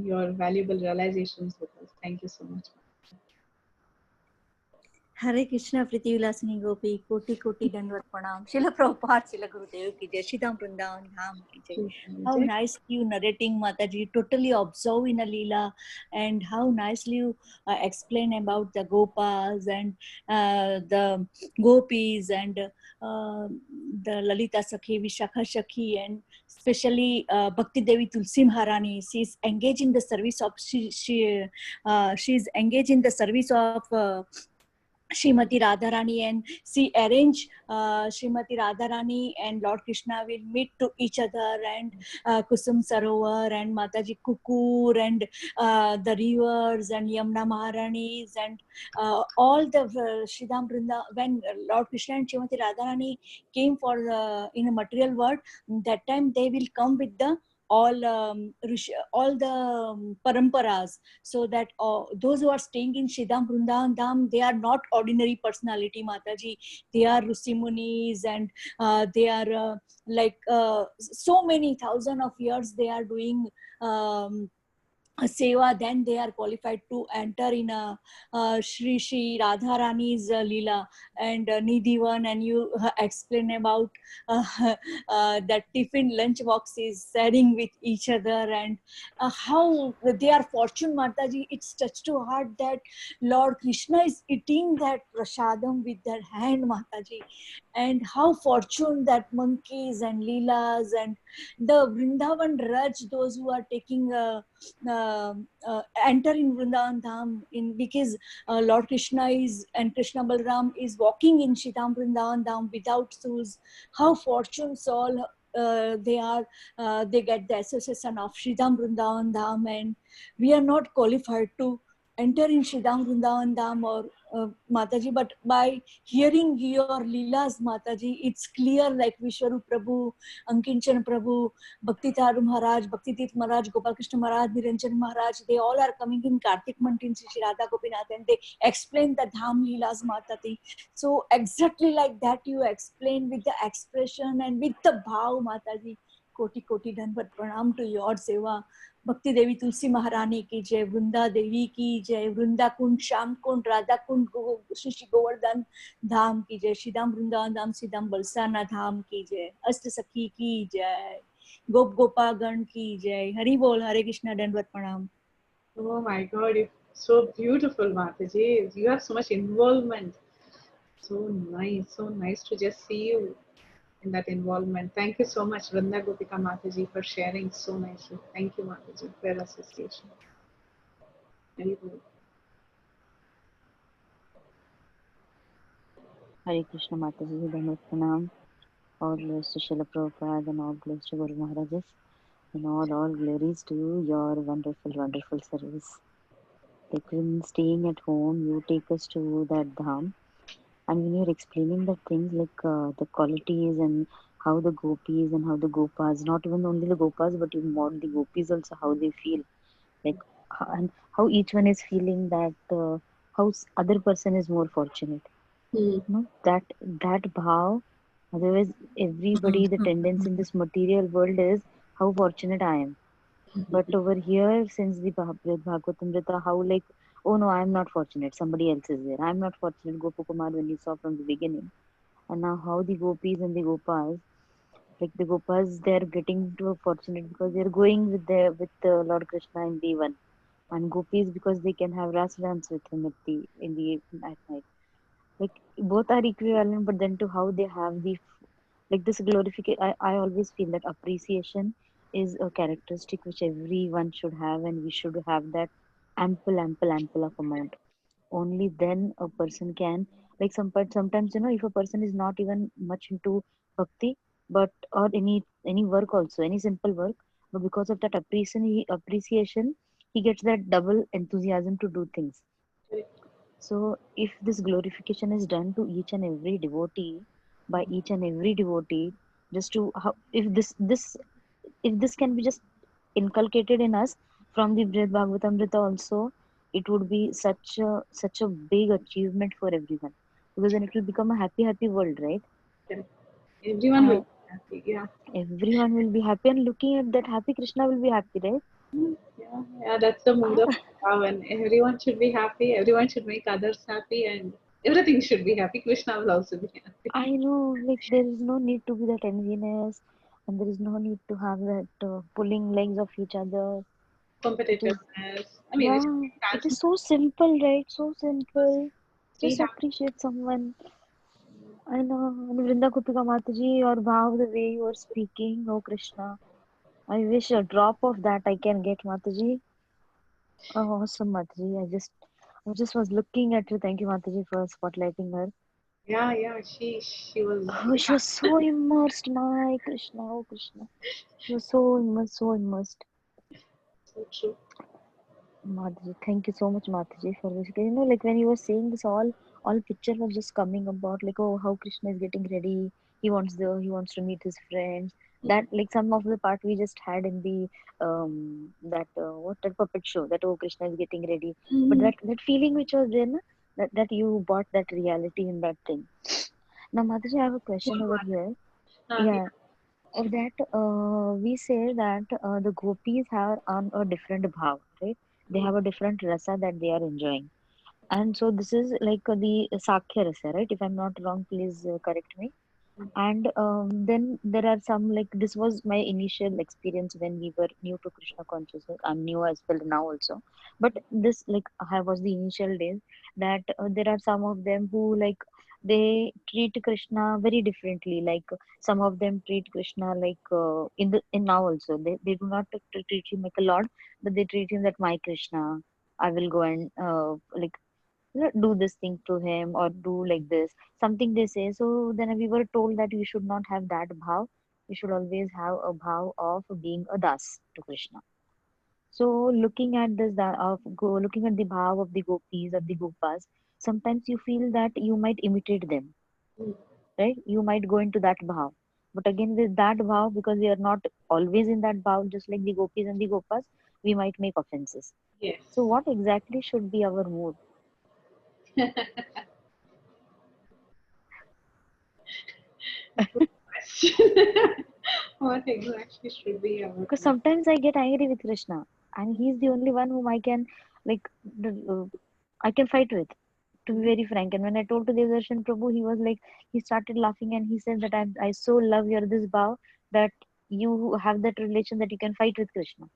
your valuable realizations with us. Thank you so much. Hare Krishna, Preethi, Vilasini, Gopi, Koti Dandavat Pranam. Srila Prabhupada, Srila Gurudev ki jai, Shridham Vrindavan Dham ki jai. How nicely you narrating, Mataji, totally observe in a Leela, and how nicely you explain about the Gopas and the Gopis and the Lalita Sakhi, Vishakha Sakhi, and especially Bhakti Devi Tulsi Maharani. She is engaged in the service of she is engaged in the service of Srimati Radharani, and she arranged Srimati Radharani and Lord Krishna will meet to each other, and Kusum Sarovar and Mataji Kukur and the rivers and Yamuna Maharanis and all the Shridham Vrinda. When Lord Krishna and Srimati Radharani came for in a material world, that time they will come with the all the paramparas, so that those who are staying in Shridham Vrindavan Dham, they are not ordinary personality, Mataji. They are Rishi Munis, and they are so many thousands of years they are doing seva, then they are qualified to enter in a Shri Radharani's Leela and Nidhivan, and you explain about that tiffin lunch boxes sharing with each other, and how they are fortune, Mataji. It's touched to heart that Lord Krishna is eating that prasadam with their hand, Mataji, and how fortune that monkeys and Leelas and the Vrindavan Raj, those who are taking enter in Vrindavan Dham, in because Lord Krishna is and Krishna Balram is walking in Shidam Vrindavan Dham without shoes. How fortunes all they get the association of Shidam Vrindavan Dham, and we are not qualified to enter in Shidam Vrindavan Dham or Mataji, but by hearing your Leelas, Mataji, it's clear like Vishwarup Prabhu, Ankinchan Prabhu, Bhakti Taru Maharaj, Bhakti Tirth Maharaj, Gopal Krishna Maharaj, Niranjan Maharaj, they all are coming in Kartik Month in Shri Radha Gopinath, and they explain the Dham Leelas, Mataji. So exactly like that you explain with the expression and with the bhav, Mataji. Koti Koti Dhanvat Pranam to your seva. Bhakti Devi Tulsi Maharani ki jai, Vrunda Devi ki jai, Vrunda Kund, Sham Kund, Radha Kund, Shri Govardhan Dham ki jai, Shidam Vrindavan Dham, Shidam Balsana Dham ki jai, Ast Sakhi ki jai, Gop Gopagan ki jai. Hari Bol, Hare Krishna, Dandvat Pranam. Oh my God, you're so beautiful, Mataji. You have so much involvement. So nice to just see you in that involvement. Thank you so much, Vrinda Gopika Mataji, for sharing so nicely. Thank you, Mataji, for your association. Very good. Hare Krishna Mataji, Dhamma Pranam. All glories to Srila Prabhupada and all glories to Guru Maharajas. And all glories to your wonderful service. Like when staying at home, you take us to that dham. And when you're explaining the things like the qualities and how the gopis and how the gopas, not even only the gopas, but even more the gopis also, how they feel. Like, and how each one is feeling that how other person is more fortunate. No, that bhav. Otherwise, everybody, the tendency in this material world is how fortunate I am. But over here, since the Bhagavatamrta, how like, oh no, I am not fortunate. Somebody else is there. I am not fortunate. Gopakumar, when you saw from the beginning, and now how the gopis and the gopas, like the gopas, they are getting to a fortunate because they are going with Lord Krishna in the one, and gopis because they can have ras dance with him at night. Like both are equivalent, but then to how they have the like this glorification. I always feel that appreciation is a characteristic which everyone should have, and we should have that ample of amount. Only then a person can like sometimes if a person is not even much into bhakti, but or any work also, any simple work, but because of that appreciation he gets that double enthusiasm to do things. So, if this glorification is done to each and every devotee by each and every devotee, just to how if this can be just inculcated in us from the Brihad Bhagavatamrta also, it would be such a big achievement for everyone, because then it will become a happy world, right? Everyone will be happy. Yeah. Everyone will be happy, and looking at that happy Krishna will be happy, right? Yeah, that's the mood of Bhavan. Everyone should be happy, everyone should make others happy, and everything should be happy. Krishna will also be happy. I know, like there is no need to be that enviness, and there is no need to have that pulling legs of each other. It is, Competitiveness. I mean, yeah, it is so simple, right? So simple. we Just have appreciate someone. I know, and Vrinda Gopika Mataji, your bhav, the way you are speaking, oh Krishna. I wish a drop of that I can get, Mataji. Oh, awesome, Mataji. I just was looking at her. Thank you, Mataji, for spotlighting her. yeah, she was Oh, she was so immersed, my Krishna, oh Krishna. She was so immersed, so immersed. so true. Mataji, thank you so much, Mataji, for this. Like when you were saying this, all picture was just coming about, like, oh, how Krishna is getting ready. He wants to meet his friends. That like some of the part we just had in the that what that puppet show, that oh Krishna is getting ready. But that feeling which was there, na, that you bought that reality in that thing. Now, Mataji, I have a question over here. Yeah. Yeah. of that, we say that the gopis are on a different bhav, right? They have a different rasa that they are enjoying. And so this is like the Sakhya rasa, right? If I'm not wrong, please correct me. And then there are some, like, this was my initial experience when we were new to Krishna consciousness. I'm new as well now also, but this, like, I was the initial days that there are some of them who, like, they treat Krishna very differently. Like, some of them treat Krishna like in now also they do not treat him like a lord, but they treat him that my Krishna. I will go and like, do this thing to him or do like this, something they say. So then we were told that we should not have that bhav. We should always have a bhav of being a das to Krishna. So looking at this, looking at the bhav of the gopis or the gopas, sometimes you feel that you might imitate them, Mm. right? You might go into that bhav, but again with that bhav, because we are not always in that bhav, just like the gopis and the gopas, we might make offenses. Yes. So what exactly should be our mood? Good question. What exactly should be our Because mood? sometimes I get angry with Krishna, and he's the only one whom I can, like, I can fight with, to be very frank. And when I told to Devdarshan Prabhu, he was like, he started laughing and he said that I so love your this bhav that you have that relation that you can fight with Krishna,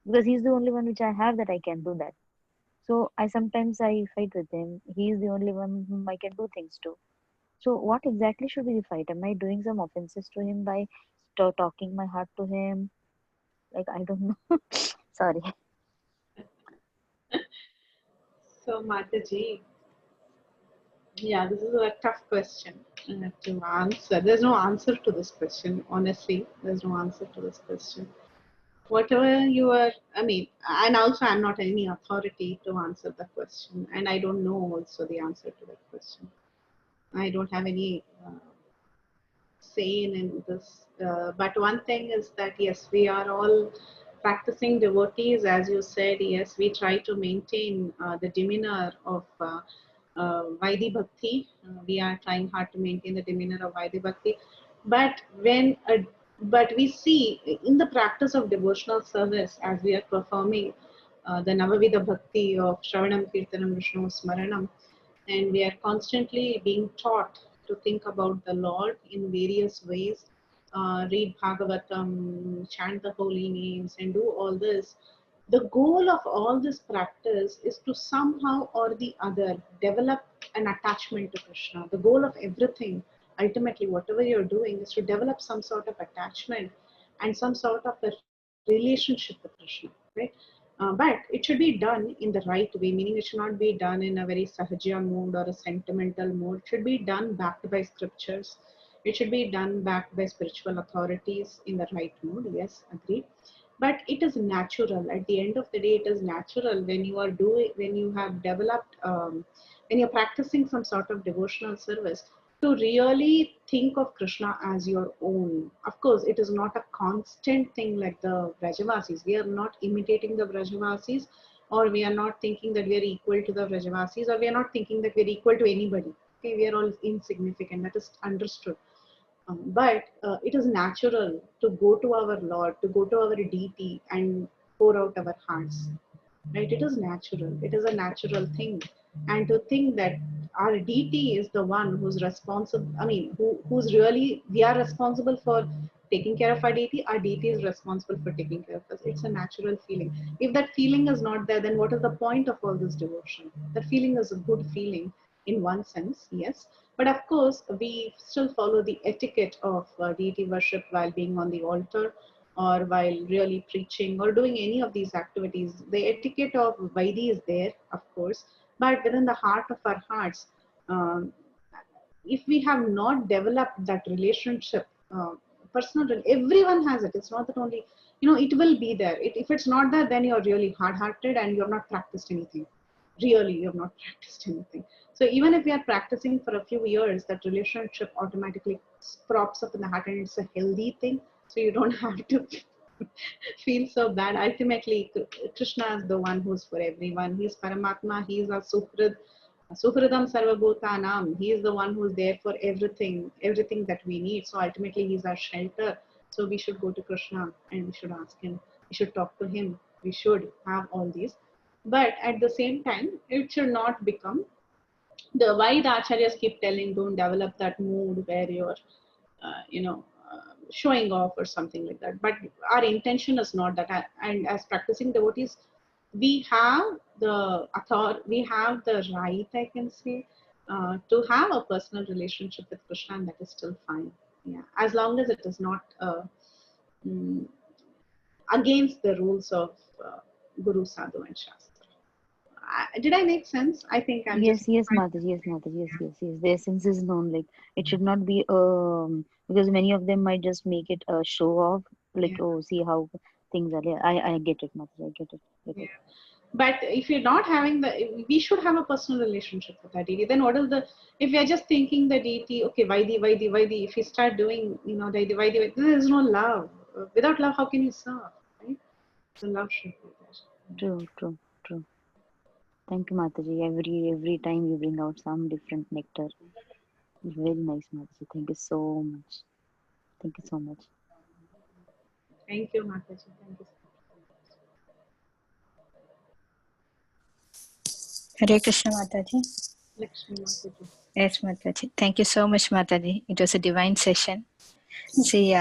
because he's the only one which I have that I can do that. So I sometimes I fight with him. He is the only one whom I can do things to. So what exactly should be the fight? Am I doing some offenses to him by talking my heart to him? Like, I don't know. Sorry. So, Mataji, yeah, this is a tough question to answer. There's no answer to this question, honestly. There's no answer to this question. Whatever you are, I mean, and also I'm not any authority to answer the question, and I don't know also the answer to that question. I don't have any say in this. But one thing is that yes, we are all practicing devotees, as you said. Yes, we try to maintain the demeanor of Vaidhi Bhakti. We are trying hard to maintain the demeanor of Vaidhi Bhakti. But but we see in the practice of devotional service, as we are performing the Navavidha Bhakti of Shravanam, Kirtanam, Vishnu Smaranam, and we are constantly being taught to think about the Lord in various ways, read Bhagavatam, chant the holy names, and do all this. The goal of all this practice is to somehow or the other develop an attachment to Krishna. The goal of everything, ultimately, whatever you're doing, is to develop some sort of attachment and some sort of a relationship with Krishna, right? But it should be done in the right way, meaning it should not be done in a very sahaja mood or a sentimental mood. It should be done backed by scriptures. It should be done backed by spiritual authorities in the right mood. Yes, agreed. But it is natural. At the end of the day, it is natural when you are doing, when you have developed, when you're practicing some sort of devotional service, to really think of Krishna as your own. Of course, it is not a constant thing like the Vrajavasis. We are not imitating the Vrajavasis, or we are not thinking that we are equal to the Vrajavasis, or we are not thinking that we are equal to anybody. Okay, we are all insignificant. That is understood. But it is natural to go to our Lord, to go to our deity and pour out our hearts. Right? It is natural. It is a natural thing. And to think that our deity is the one who's responsible, I mean, who's really, we are responsible for taking care of our deity is responsible for taking care of us. It's a natural feeling. If that feeling is not there, then what is the point of all this devotion? That feeling is a good feeling in one sense, yes. But of course, we still follow the etiquette of deity worship while being on the altar or while really preaching or doing any of these activities. The etiquette of Vaidhi is there, of course, but within the heart of our hearts, um, if we have not developed that relationship, personal, everyone has it. It's not that only, it will be there. If it's not there, then you're really hard-hearted and you have not practiced anything. Really, you have not practiced anything. So even if we are practicing for a few years, that relationship automatically props up in the heart and it's a healthy thing. So you don't have to feel so bad. Ultimately, Krishna is the one who's for everyone. He's Paramatma. He's our Suhrid. Suhridam Sarvabhutanam. He is the one who's there for everything that we need. So ultimately, he's our shelter. So we should go to Krishna and we should ask him, we should talk to him, we should have all these. But at the same time, it should not become why the acharyas keep telling, don't develop that mood where you're, showing off or something like that. But our intention is not that. And as practicing devotees, we have the we have the right, I can say, to have a personal relationship with Krishna, and that is still fine. Yeah, as long as it is not mm, against the rules of Guru, Sadhu, and Shastra. Did I make sense? I think I'm Yes, just. yes, Mataji, yes, Mataji, yes, yes, yes. The essence is known. Like it should not be because many of them might just make it a show off. Like, Yeah, oh, see how things are. Yeah, I get it, Mataji. I get it. Get yeah. it. But if you're not having we should have a personal relationship with that deity. Then what is if we are just thinking the deity, okay, Vaidi, if you start doing, Vaidi, there is no love. Without love, how can you serve, right? So love should be there. True, true, true. Thank you, Mataji. Every time you bring out some different nectar. Very nice, Mataji. Thank you so much. Thank you so much. Thank you, Mataji. Thank you. Hare Krishna Mataji. Lakshmi Mataji. Yes, Mataji. Thank you so much, Mataji. It was a divine session. See,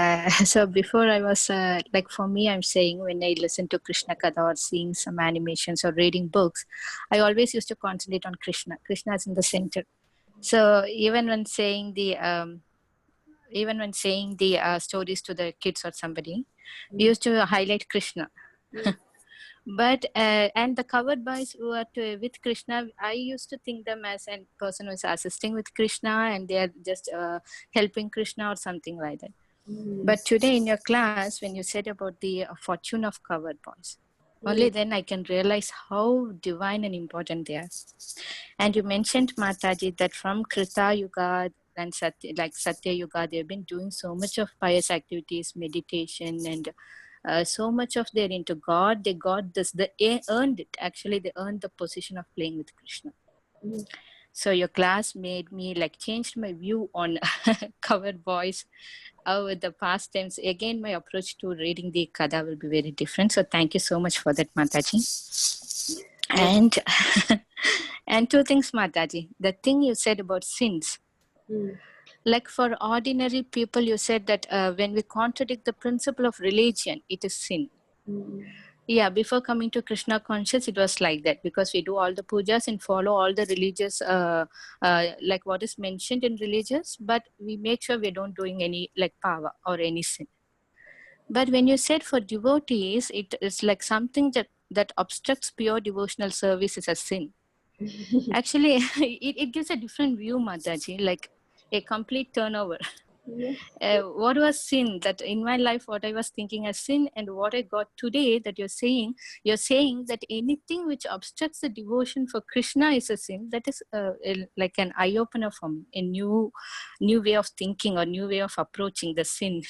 so before I was like, for me, I'm saying when I listen to Krishna Katha or seeing some animations or reading books, I always used to concentrate on Krishna. Krishna is in the center. So even when saying the stories to the kids or somebody, we used to highlight Krishna. But and the covered boys who are with Krishna, I used to think them as a person who is assisting with Krishna and they are just helping Krishna or something like that. But today in your class, when you said about the fortune of covered boys, only then I can realize how divine and important they are. And you mentioned, Mataji, that from Krita Yuga and Satya Yuga, they've been doing so much of pious activities, meditation, and so much of their into God. They got this, they earned it. Actually, they earned the position of playing with Krishna. So your class made me changed my view on covered boys. With the past times, again, my approach to reading the Kada will be very different. So thank you so much for that, Mataji. And and two things, Mataji. The thing you said about sins. Like for ordinary people, you said that when we contradict the principle of religion, it is sin. Yeah, before coming to Krishna conscious, it was like that because we do all the pujas and follow all the religious, like what is mentioned in religious, but we make sure we don't doing any pava or any sin. But when you said for devotees, it is like something that obstructs pure devotional service is a sin. Actually, it gives a different view, Mataji, like a complete turnover. Yes. What was sin that in my life, what I was thinking as sin and what I got today that you're saying that anything which obstructs the devotion for Krishna is a sin. That is like an eye opener for me, a new way of thinking or new way of approaching the sin.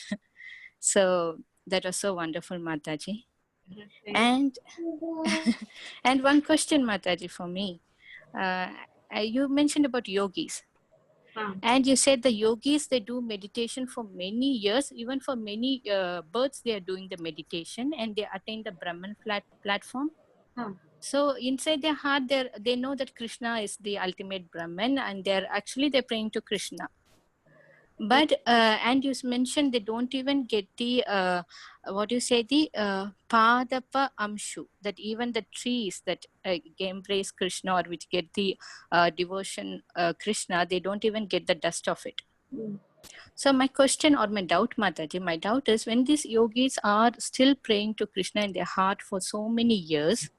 So that was so wonderful, Mataji. And and one question, Mataji, for me. You mentioned about yogis. And you said the yogis, they do meditation for many years, even for many births, they are doing the meditation and they attain the Brahman platform. So inside their heart, they know that Krishna is the ultimate Brahman and they're praying to Krishna. But and you mentioned they don't even get the padapa amshu, that even the trees that embrace Krishna or which get the devotion Krishna, they don't even get the dust of it. So my question or my doubt, Mataji, my doubt is when these yogis are still praying to Krishna in their heart for so many years,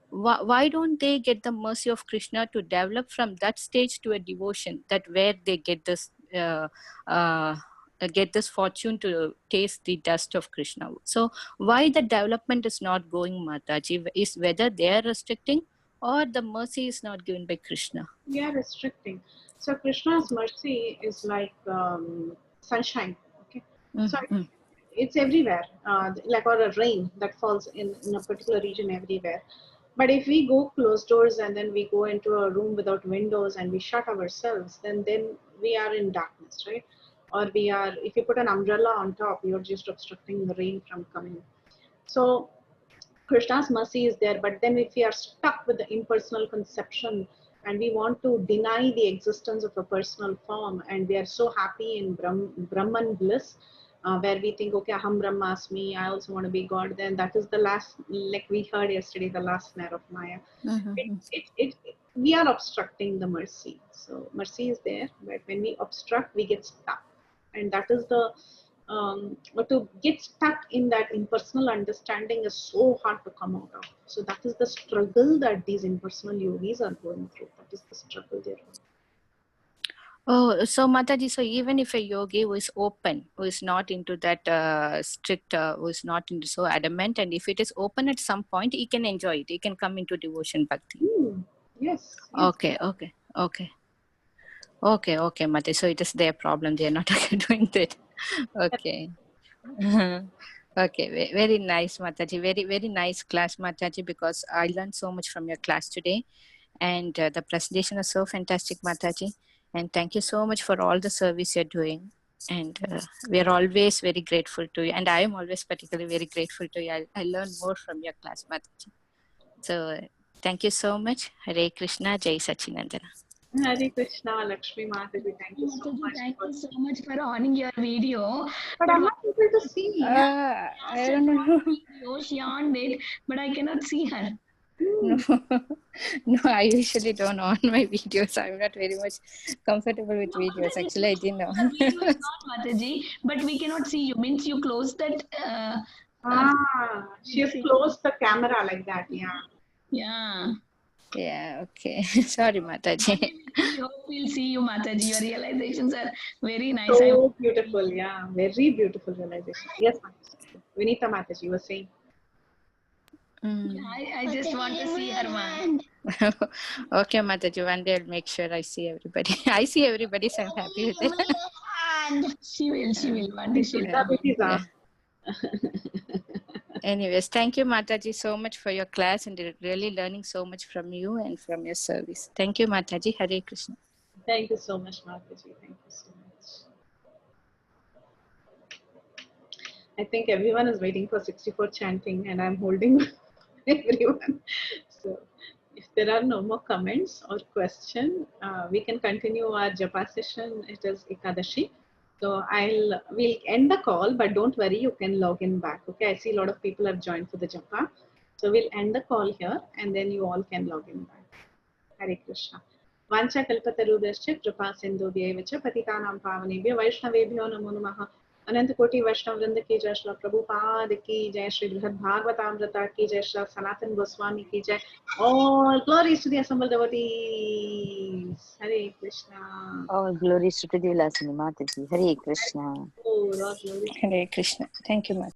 why don't they get the mercy of Krishna to develop from that stage to a devotion, that where they get this fortune to taste the dust of Krishna? So why the development is not going, Mataji? Is whether they are restricting or the mercy is not given by Krishna? We are restricting. So Krishna's mercy is like sunshine. Okay. So it's everywhere, or a rain that falls in a particular region everywhere. But if we go close doors and then we go into a room without windows and we shut ourselves, then we are in darkness, right? or if you put an umbrella on top, you're just obstructing the rain from coming. So Krishna's mercy is there, but then if we are stuck with the impersonal conception and we want to deny the existence of a personal form, and we are so happy in Brahman bliss, where we think, okay, Aham Brahmasmi, I also want to be God, then that is the last, like we heard yesterday, the last snare of Maya. We are obstructing the mercy. So mercy is there, but when we obstruct, we get stuck. And that is the to get stuck in that impersonal understanding is so hard to come out of. So that is the struggle that these impersonal yogis are going through. That is the struggle they're going. Oh, so Mataji, so even if a yogi who is open, who is not into that strict, who is not into so adamant, and if it is open at some point, he can enjoy it. He can come into devotion bhakti. Yes. Okay. Okay, Mataji. So it is their problem. They are not doing that. Okay. Okay, very nice, Mataji. Very, very nice class, Mataji, because I learned so much from your class today. And the presentation was so fantastic, Mataji. And thank you so much for all the service you're doing. And we are always very grateful to you. And I am always particularly very grateful to you. I learn more from your class, Mataji. So thank you so much. Hare Krishna, Jai Sachinandana. Hare Krishna, Lakshmi Mataji, thank you so much. Thank you so much for on your video. But I'm not able to see. I don't know. She on it, but I cannot see her. No, I usually don't on my videos. I'm not very much comfortable with videos. Actually, I didn't know. The video is on, Mataji, but we cannot see you. Means you closed that. She has closed the camera like that. Yeah. Yeah, okay. Sorry, Mataji. We hope we'll see you, Mataji. Your realizations are very nice. So beautiful, yeah. Very beautiful realization. Yes, Mataji. Vinita Mataji, you were saying. I just want to see her, man. Okay, Mataji, one day I'll make sure I see everybody. I see everybody, so I'm happy with it. She will. One day she will. Yeah. Anyways, thank you, Mataji, so much for your class, and really learning so much from you and from your service. Thank you, Mataji. Hare Krishna. Thank you so much, Mataji. Thank you so much. I think everyone is waiting for 64 chanting, and I'm holding everyone. So if there are no more comments or questions, we can continue our japa session. It is Ekadashi. So we'll end the call, but don't worry, you can log in back. Okay, I see a lot of people have joined for the japa. So we'll end the call here, and then you all can log in back. Hare Krishna. Vancha kalpatarubhyascha kripa sindhubhyevacha patitanam pavanebhyo vaishnavebhyo namo namaha. अनंत कोटि वैष्णव वृंद की जय, श्री प्रभुपाद की जय, श्री बृहद भागवतामृता की जय, श्री सनातन गोस्वामी की जय. All glories to the assembled devotees. Hare Krishna. All glories to Vilasini Mataji. Hare Krishna. Oh, all glories. Hare Krishna. Thank you, Mataji.